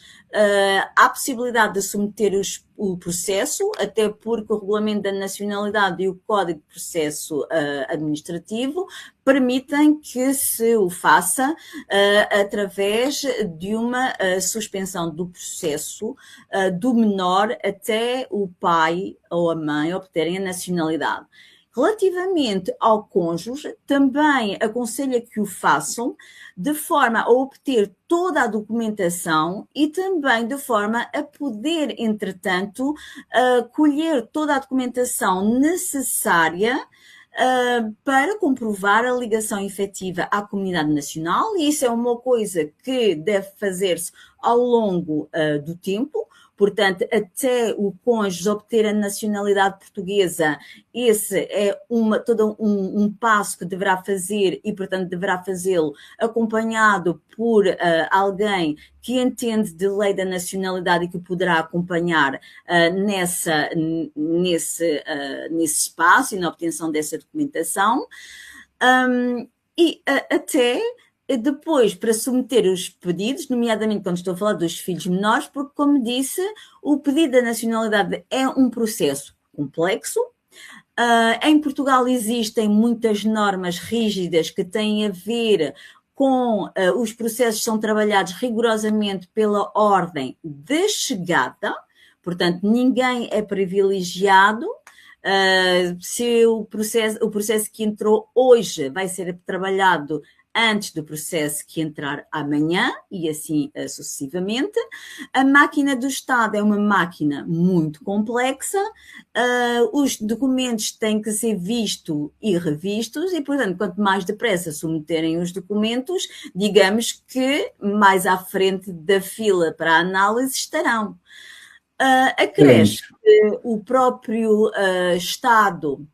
há a possibilidade de submeter o processo, até porque o Regulamento da Nacionalidade e o Código de Processo Administrativo permitem que se o faça através de uma suspensão do processo do menor até o pai ou a mãe obterem a nacionalidade. Relativamente ao cônjuge, também aconselho que o façam de forma a obter toda a documentação e também de forma a poder, entretanto, colher toda a documentação necessária para comprovar a ligação efetiva à comunidade nacional, e isso é uma coisa que deve fazer-se ao longo do tempo. Portanto, até o cônjuge obter a nacionalidade portuguesa, esse é todo um passo que deverá fazer e, portanto, deverá fazê-lo acompanhado por alguém que entende de lei da nacionalidade e que poderá acompanhar nesse espaço e na obtenção dessa documentação. E até depois, para submeter os pedidos, nomeadamente quando estou a falar dos filhos menores, porque, como disse, o pedido da nacionalidade é um processo complexo. Em Portugal existem muitas normas rígidas que têm a ver com os processos que são trabalhados rigorosamente pela ordem de chegada, portanto, ninguém é privilegiado. Se o processo que entrou hoje vai ser trabalhado antes do processo que entrar amanhã e assim sucessivamente. A máquina do Estado é uma máquina muito complexa, os documentos têm que ser vistos e revistos e, portanto, quanto mais depressa submeterem os documentos, digamos que mais à frente da fila para a análise estarão. Acresce que o próprio Estado,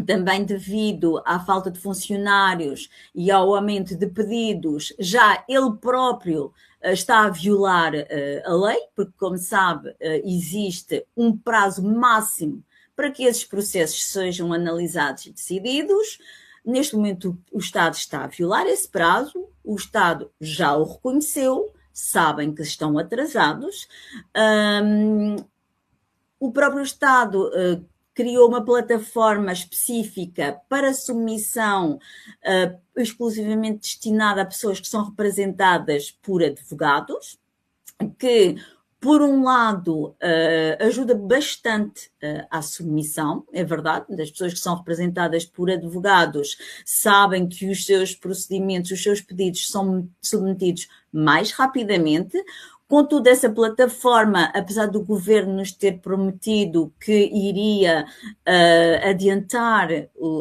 também devido à falta de funcionários e ao aumento de pedidos, já ele próprio está a violar a lei, porque, como sabe, existe um prazo máximo para que esses processos sejam analisados e decididos. Neste momento, o Estado está a violar esse prazo, o Estado já o reconheceu, sabem que estão atrasados. O próprio Estado criou uma plataforma específica para submissão exclusivamente destinada a pessoas que são representadas por advogados, que, por um lado, ajuda bastante à submissão, é verdade, das pessoas que são representadas por advogados sabem que os seus procedimentos, os seus pedidos são submetidos mais rapidamente. Contudo, essa plataforma, apesar do governo nos ter prometido que iria adiantar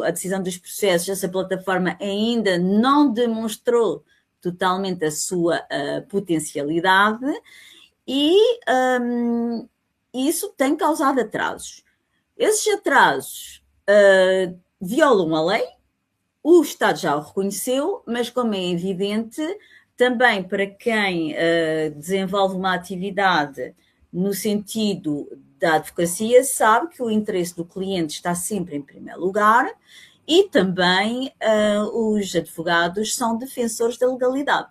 a decisão dos processos, essa plataforma ainda não demonstrou totalmente a sua potencialidade e isso tem causado atrasos. Esses atrasos violam a lei, o Estado já o reconheceu, mas, como é evidente, também para quem desenvolve uma atividade no sentido da advocacia, sabe que o interesse do cliente está sempre em primeiro lugar e também os advogados são defensores da legalidade.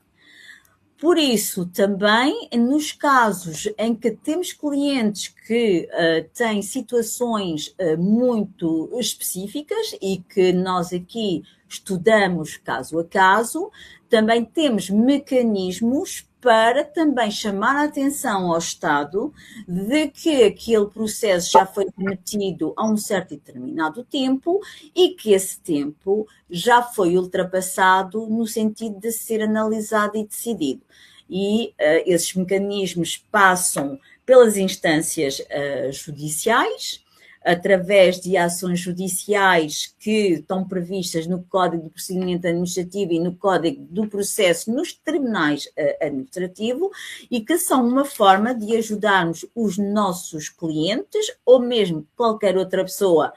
Por isso, também, nos casos em que temos clientes que têm situações muito específicas e que nós aqui estudamos caso a caso, também temos mecanismos para também chamar a atenção ao Estado de que aquele processo já foi cometido há um certo e determinado tempo e que esse tempo já foi ultrapassado no sentido de ser analisado e decidido. E esses mecanismos passam pelas instâncias judiciais, através de ações judiciais que estão previstas no Código de Procedimento Administrativo e no Código do Processo nos tribunais administrativos e que são uma forma de ajudarmos os nossos clientes ou mesmo qualquer outra pessoa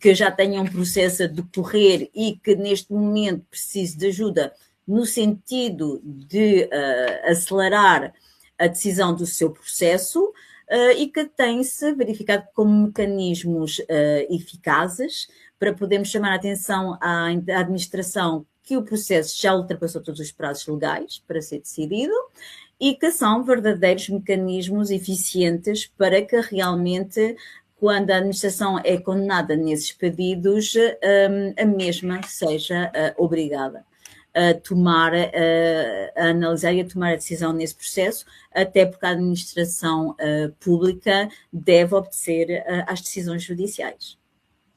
que já tenha um processo a decorrer e que neste momento precise de ajuda no sentido de acelerar a decisão do seu processo, e que tem-se verificado como mecanismos eficazes para podermos chamar a atenção à administração que o processo já ultrapassou todos os prazos legais para ser decidido e que são verdadeiros mecanismos eficientes para que realmente, quando a administração é condenada nesses pedidos, a mesma seja obrigada a tomar, a analisar e a tomar a decisão nesse processo, até porque a administração pública deve obedecer às decisões judiciais.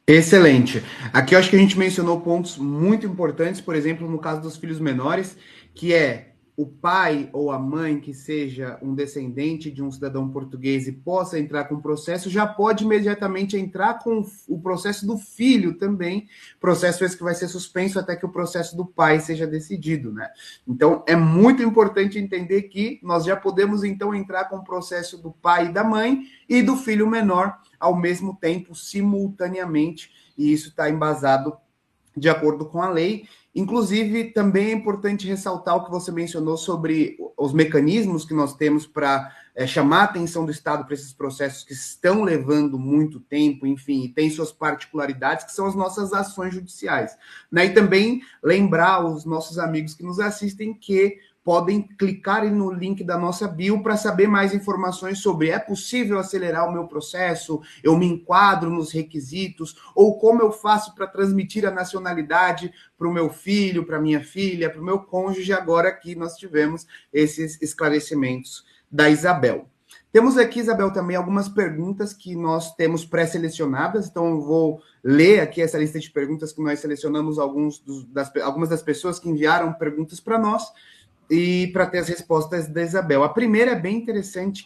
Excelente. Aqui eu acho que a gente mencionou pontos muito importantes, por exemplo, no caso dos filhos menores, que é o pai ou a mãe que seja um descendente de um cidadão português e possa entrar com o processo, já pode imediatamente entrar com o processo do filho também, processo esse que vai ser suspenso até que o processo do pai seja decidido, né? Então, é muito importante entender que nós já podemos, então, entrar com o processo do pai e da mãe e do filho menor ao mesmo tempo, simultaneamente, e isso está embasado de acordo com a lei. Inclusive, também é importante ressaltar o que você mencionou sobre os mecanismos que nós temos para chamar a atenção do Estado para esses processos que estão levando muito tempo, enfim, e tem suas particularidades, que são as nossas ações judiciais. Né? E também lembrar os nossos amigos que nos assistem que podem clicar no link da nossa bio para saber mais informações sobre é possível acelerar o meu processo, eu me enquadro nos requisitos, ou como eu faço para transmitir a nacionalidade para o meu filho, para minha filha, para o meu cônjuge. Agora aqui nós tivemos esses esclarecimentos da Isabel. Temos aqui, Isabel, também algumas perguntas que nós temos pré-selecionadas, então eu vou ler aqui essa lista de perguntas que nós selecionamos algumas das pessoas que enviaram perguntas para nós, e para ter as respostas da Isabel. A primeira é bem interessante,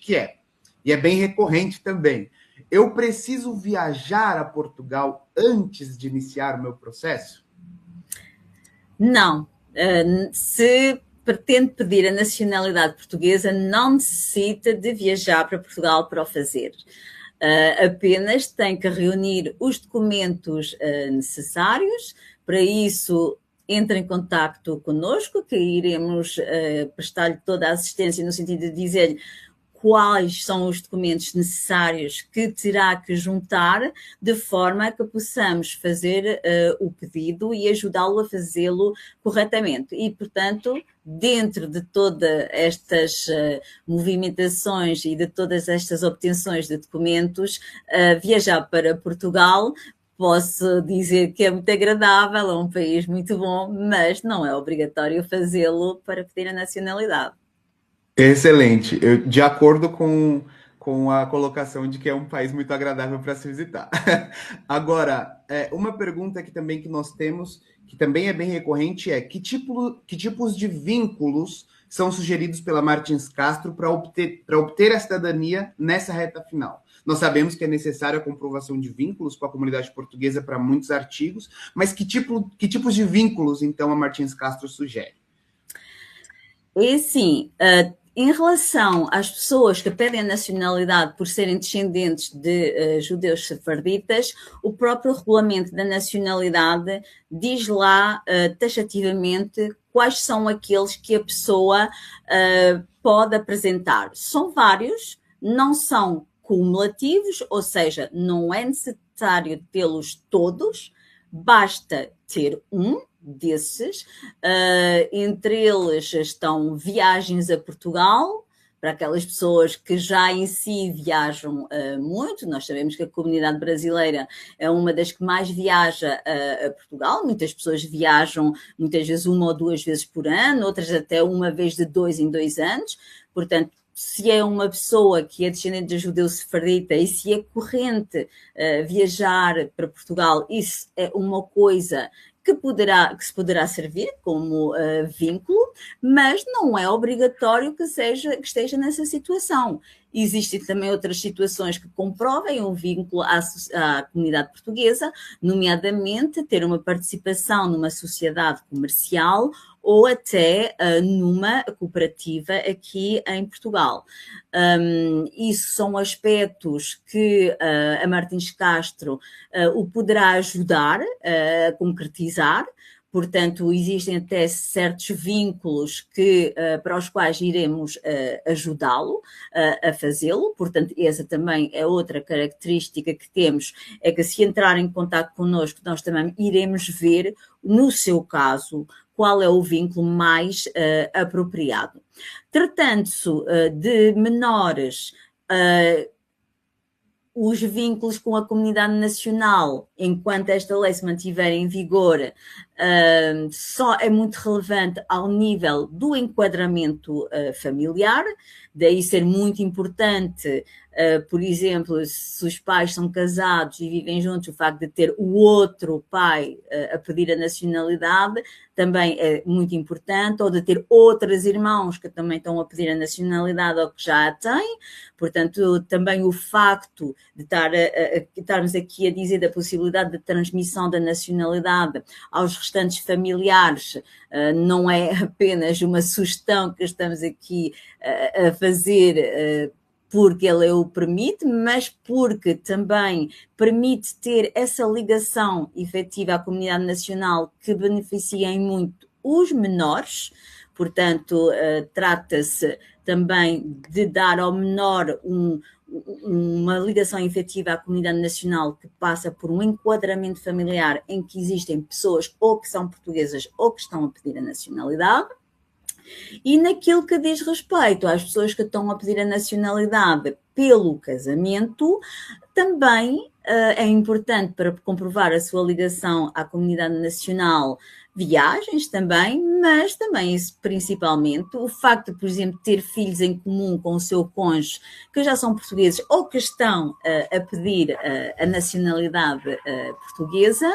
e é bem recorrente também. Eu preciso viajar a Portugal antes de iniciar o meu processo? Não. Se pretende pedir a nacionalidade portuguesa, não necessita de viajar para Portugal para o fazer. Apenas tem que reunir os documentos necessários. Para isso, entre em contacto connosco, que iremos prestar-lhe toda a assistência no sentido de dizer-lhe quais são os documentos necessários que terá que juntar, de forma a que possamos fazer o pedido e ajudá-lo a fazê-lo corretamente. E, portanto, dentro de todas estas movimentações e de todas estas obtenções de documentos, viajar para Portugal, posso dizer que é muito agradável, é um país muito bom, mas não é obrigatório fazê-lo para pedir a nacionalidade. Excelente. De acordo com a colocação de que é um país muito agradável para se visitar. Agora, uma pergunta que nós temos, que também é bem recorrente, é que tipos de vínculos são sugeridos pela Martins Castro para obter a cidadania nessa reta final? Nós sabemos que é necessária a comprovação de vínculos com a comunidade portuguesa para muitos artigos, mas que tipos de vínculos, então, a Martins Castro sugere? E sim, em relação às pessoas que pedem a nacionalidade por serem descendentes de judeus sefarditas, o próprio regulamento da nacionalidade diz lá taxativamente quais são aqueles que a pessoa pode apresentar. São vários, não são cumulativos, ou seja, não é necessário tê-los todos, basta ter um desses. Entre eles estão viagens a Portugal, para aquelas pessoas que já em si viajam muito. Nós sabemos que a comunidade brasileira é uma das que mais viaja a Portugal. Muitas pessoas viajam muitas vezes 1 ou 2 vezes por ano, outras até uma vez de 2 em 2 anos. Portanto, se é uma pessoa que é descendente de judeu sefardita e se é corrente viajar para Portugal, isso é uma coisa que se poderá servir como vínculo, mas não é obrigatório que esteja nessa situação. Existem também outras situações que comprovem um vínculo à comunidade portuguesa, nomeadamente ter uma participação numa sociedade comercial ou até numa cooperativa aqui em Portugal. Isso são aspectos que a Martins Castro o poderá ajudar a concretizar. Portanto, existem até certos vínculos para os quais iremos ajudá-lo a fazê-lo. Portanto, essa também é outra característica que temos, é que se entrar em contato connosco, nós também iremos ver, no seu caso, qual é o vínculo mais apropriado. Tratando-se de menores, os vínculos com a comunidade nacional, enquanto esta lei se mantiver em vigor, só é muito relevante ao nível do enquadramento familiar, daí ser muito importante, por exemplo, se os pais são casados e vivem juntos, o facto de ter o outro pai a pedir a nacionalidade também é muito importante, ou de ter outros irmãos que também estão a pedir a nacionalidade ou que já a têm. Portanto, também o facto de estarmos aqui a dizer da possibilidade de transmissão da nacionalidade aos restantes familiares não é apenas uma sugestão que estamos aqui a fazer porque ele o permite, mas porque também permite ter essa ligação efetiva à comunidade nacional que beneficia em muito os menores. Portanto, trata-se também de dar ao menor uma ligação efetiva à comunidade nacional que passa por um enquadramento familiar em que existem pessoas ou que são portuguesas ou que estão a pedir a nacionalidade. E naquilo que diz respeito às pessoas que estão a pedir a nacionalidade pelo casamento, também é importante para comprovar a sua ligação à comunidade nacional, viagens também, mas também, principalmente, o facto de, por exemplo, ter filhos em comum com o seu cônjuge que já são portugueses ou que estão a pedir a nacionalidade portuguesa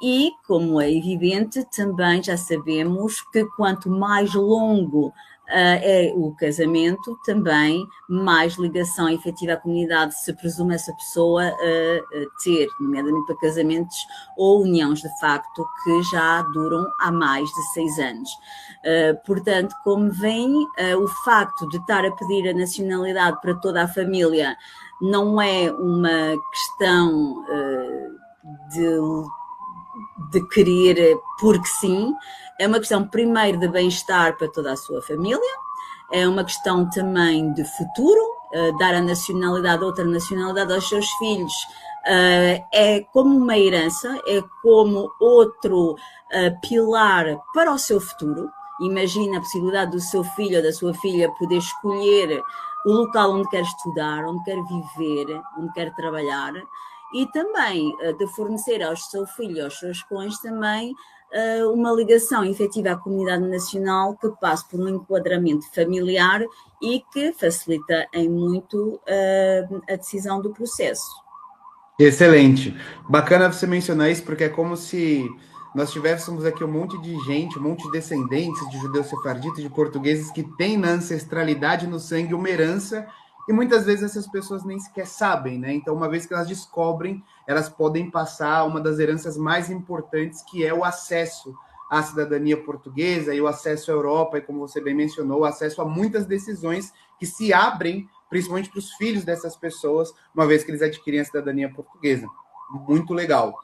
e, como é evidente, também já sabemos que quanto mais longo é o casamento, também mais ligação efetiva à comunidade se presume essa pessoa ter, nomeadamente para casamentos ou uniões de facto que já duram há mais de 6 anos. Portanto, como veem, o facto de estar a pedir a nacionalidade para toda a família não é uma questão de querer porque sim, é uma questão primeiro de bem-estar para toda a sua família, é uma questão também de futuro, dar a nacionalidade, outra nacionalidade aos seus filhos, é como uma herança, é como outro pilar para o seu futuro. Imagina a possibilidade do seu filho ou da sua filha poder escolher o local onde quer estudar, onde quer viver, onde quer trabalhar, e também de fornecer ao seu filho e aos seus cônjuges também uma ligação efetiva à comunidade nacional que passe por um enquadramento familiar e que facilita em muito a decisão do processo. Excelente. Bacana você mencionar isso, porque é como se nós tivéssemos aqui um monte de gente, um monte de descendentes de judeus sefarditas, de portugueses que têm na ancestralidade, no sangue, uma herança, e muitas vezes essas pessoas nem sequer sabem, né? Então, uma vez que elas descobrem, elas podem passar uma das heranças mais importantes, que é o acesso à cidadania portuguesa e o acesso à Europa, e como você bem mencionou, o acesso a muitas decisões que se abrem, principalmente para os filhos dessas pessoas, uma vez que eles adquirem a cidadania portuguesa. Muito legal.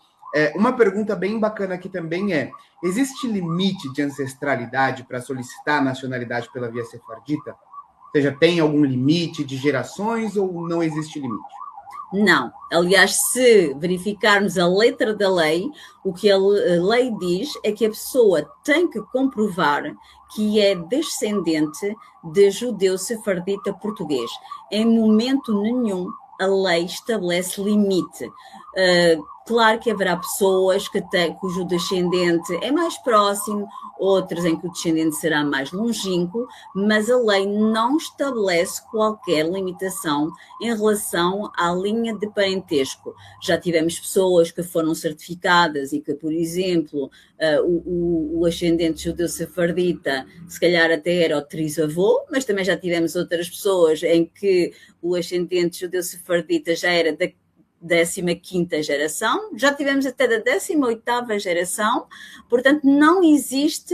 Uma pergunta bem bacana aqui também existe limite de ancestralidade para solicitar a nacionalidade pela via sefardita? Ou seja, tem algum limite de gerações ou não existe limite? Não. Aliás, se verificarmos a letra da lei, o que a lei diz é que a pessoa tem que comprovar que é descendente de judeu sefardita português. Em momento nenhum a lei estabelece limite. Claro que haverá pessoas cujo descendente é mais próximo, outras em que o descendente será mais longínquo, mas a lei não estabelece qualquer limitação em relação à linha de parentesco. Já tivemos pessoas que foram certificadas e que, por exemplo, o ascendente judeu sefardita se calhar até era o trisavô, mas também já tivemos outras pessoas em que o ascendente judeu sefardita já era da 15ª geração, já tivemos até da 18ª geração, portanto não existe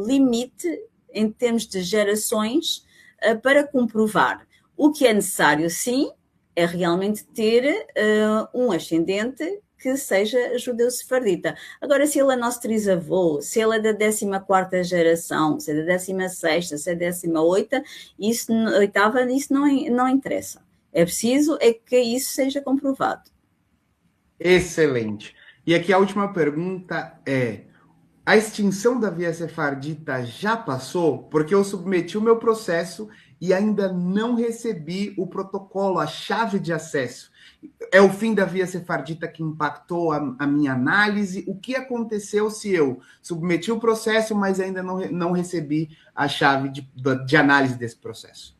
limite em termos de gerações para comprovar. O que é necessário, sim, é realmente ter um ascendente que seja judeu sefardita. Agora, se ele é nosso trisavô, se ele é da 14ª geração, se é da 16ª, se é da 18ª, isso não interessa. É preciso que isso seja comprovado. Excelente. E aqui a última pergunta a extinção da via sefardita já passou? Porque eu submeti o meu processo e ainda não recebi o protocolo, a chave de acesso. É o fim da via sefardita que impactou a minha análise? O que aconteceu se eu submeti o processo, mas ainda não recebi a chave de análise desse processo?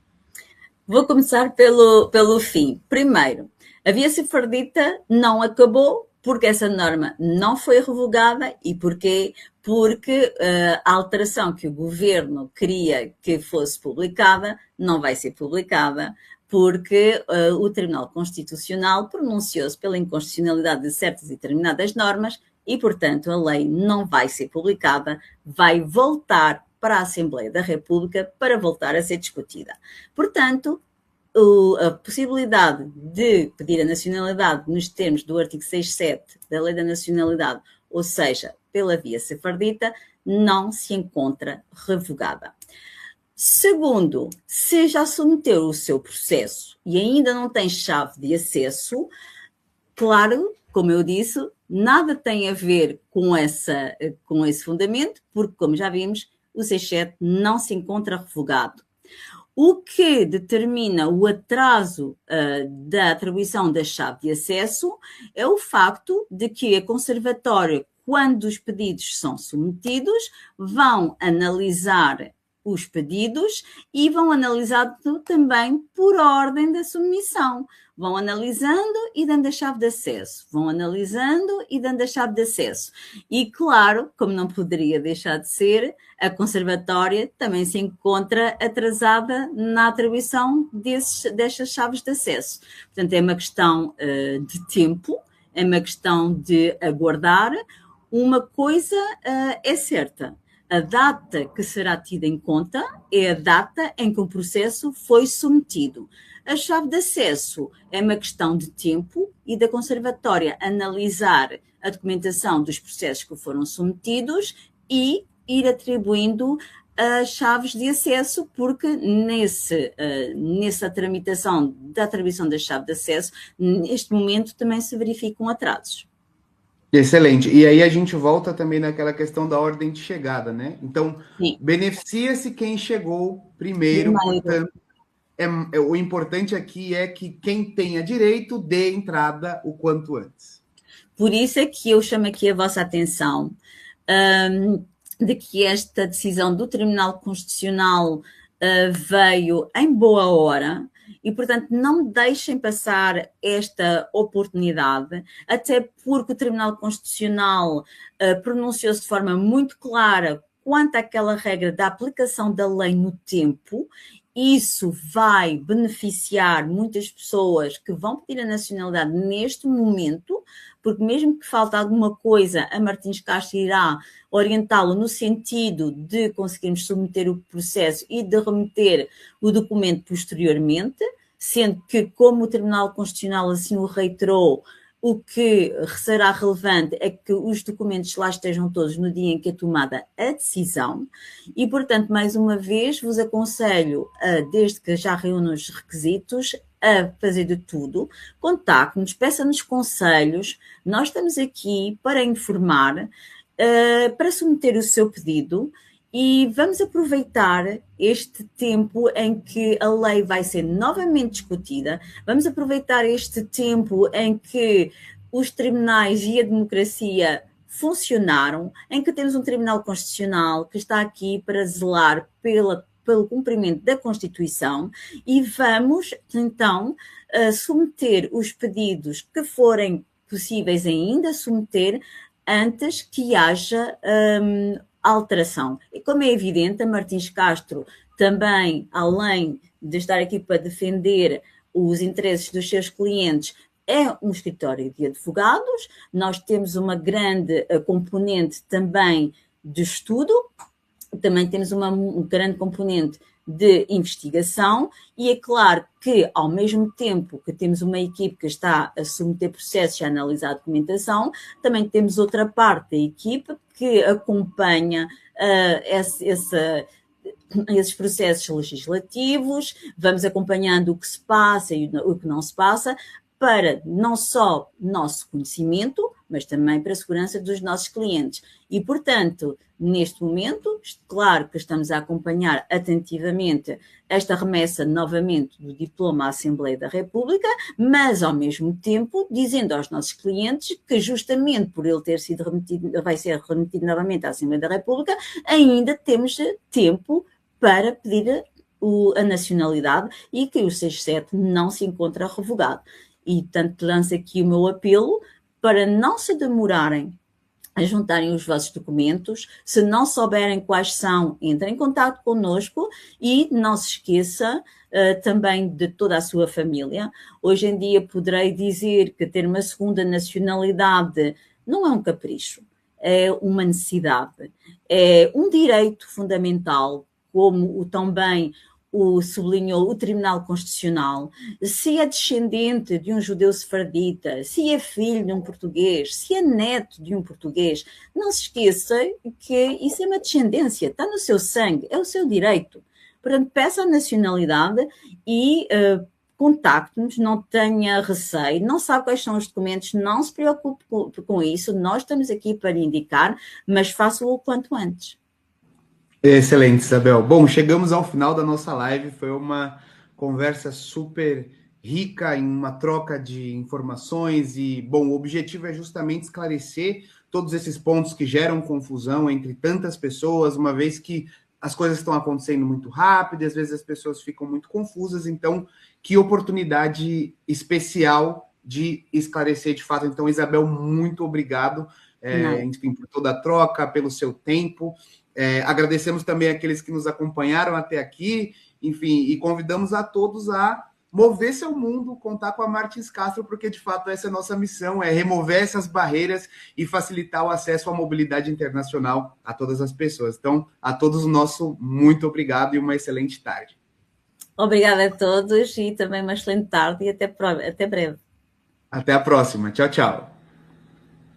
Vou começar pelo fim. Primeiro, a via sefardita não acabou porque essa norma não foi revogada e porquê? Porque a alteração que o governo queria que fosse publicada não vai ser publicada, porque o Tribunal Constitucional pronunciou-se pela inconstitucionalidade de certas e determinadas normas e, portanto, a lei não vai ser publicada, vai voltar para a Assembleia da República para voltar a ser discutida. Portanto, a possibilidade de pedir a nacionalidade nos termos do artigo 67 da Lei da Nacionalidade, ou seja, pela via sefardita, não se encontra revogada. Segundo, se já submeteu o seu processo e ainda não tem chave de acesso, claro, como eu disse, nada tem a ver com esse fundamento, porque, como já vimos, o 67 não se encontra revogado. O que determina o atraso da atribuição da chave de acesso é o facto de que a Conservatória, quando os pedidos são submetidos, vão analisar os pedidos e vão analisando também por ordem da submissão. Vão analisando e dando a chave de acesso. Vão analisando e dando a chave de acesso. E, claro, como não poderia deixar de ser, a Conservatória também se encontra atrasada na atribuição destas chaves de acesso. Portanto, é uma questão de tempo, é uma questão de aguardar. Uma coisa é certa. A data que será tida em conta é a data em que o processo foi submetido. A chave de acesso é uma questão de tempo e da Conservatória analisar a documentação dos processos que foram submetidos e ir atribuindo as chaves de acesso, porque nessa tramitação da atribuição da chave de acesso, neste momento também se verificam atrasos. Excelente. E aí a gente volta também naquela questão da ordem de chegada, né? Então, Sim. Beneficia-se quem chegou primeiro, portanto, o importante aqui é que quem tenha direito dê entrada o quanto antes. Por isso é que eu chamo aqui a vossa atenção de que esta decisão do Tribunal Constitucional veio em boa hora e, portanto, não deixem passar esta oportunidade, até porque o Tribunal Constitucional pronunciou-se de forma muito clara quanto àquela regra da aplicação da lei no tempo. Isso vai beneficiar muitas pessoas que vão pedir a nacionalidade neste momento, porque mesmo que falte alguma coisa, a Martins Castro irá orientá-lo no sentido de conseguirmos submeter o processo e de remeter o documento posteriormente, sendo que, como o Tribunal Constitucional assim o reiterou, o que será relevante é que os documentos lá estejam todos no dia em que é tomada a decisão e, portanto, mais uma vez, vos aconselho, desde que já reúnam os requisitos, a fazer de tudo. Contacte-nos, peça-nos conselhos. Nós estamos aqui para informar, para submeter o seu pedido e vamos aproveitar este tempo em que a lei vai ser novamente discutida, vamos aproveitar este tempo em que os tribunais e a democracia funcionaram, em que temos um Tribunal Constitucional que está aqui para zelar pelo cumprimento da Constituição e vamos, então, submeter os pedidos que forem possíveis ainda submeter antes que haja alteração. E como é evidente, a Martins Castro também, além de estar aqui para defender os interesses dos seus clientes, é um escritório de advogados. Nós temos uma grande componente também de estudo, também temos um grande componente de investigação e é claro que, ao mesmo tempo que temos uma equipe que está a submeter processos e a analisar a documentação, também temos outra parte da equipe que acompanha esses processos legislativos, vamos acompanhando o que se passa e o que não se passa, para não só nosso conhecimento, mas também para a segurança dos nossos clientes. E, portanto, neste momento, claro que estamos a acompanhar atentivamente esta remessa novamente do diploma à Assembleia da República, mas, ao mesmo tempo, dizendo aos nossos clientes que, justamente por ele ter sido remetido, vai ser remetido novamente à Assembleia da República, ainda temos tempo para pedir a nacionalidade e que o 67 não se encontra revogado. E, portanto, lanço aqui o meu apelo para não se demorarem a juntarem os vossos documentos. Se não souberem quais são, entrem em contato connosco e não se esqueça também de toda a sua família. Hoje em dia poderei dizer que ter uma segunda nacionalidade não é um capricho, é uma necessidade, é um direito fundamental, como também o sublinhou o Tribunal Constitucional. Se é descendente de um judeu sefardita, se é filho de um português, se é neto de um português, não se esqueça que isso é uma descendência, está no seu sangue, é o seu direito. Portanto, peça a nacionalidade e contacte-nos, não tenha receio, não sabe quais são os documentos, não se preocupe com isso, nós estamos aqui para lhe indicar, mas faça-o o quanto antes. Excelente, Isabel. Bom, chegamos ao final da nossa live. Foi uma conversa super rica em uma troca de informações e, bom, o objetivo é justamente esclarecer todos esses pontos que geram confusão entre tantas pessoas, uma vez que as coisas estão acontecendo muito rápido, e às vezes as pessoas ficam muito confusas. Então, que oportunidade especial de esclarecer de fato. Então, Isabel, muito obrigado, enfim, por toda a troca, pelo seu tempo. Agradecemos também aqueles que nos acompanharam até aqui, enfim, e convidamos a todos a mover seu mundo, contar com a Martins Castro, porque de fato essa é a nossa missão, é remover essas barreiras e facilitar o acesso à mobilidade internacional a todas as pessoas. Então, a todos o nosso muito obrigado e uma excelente tarde. Obrigada a todos e também uma excelente tarde e até breve. Até a próxima. Tchau, tchau.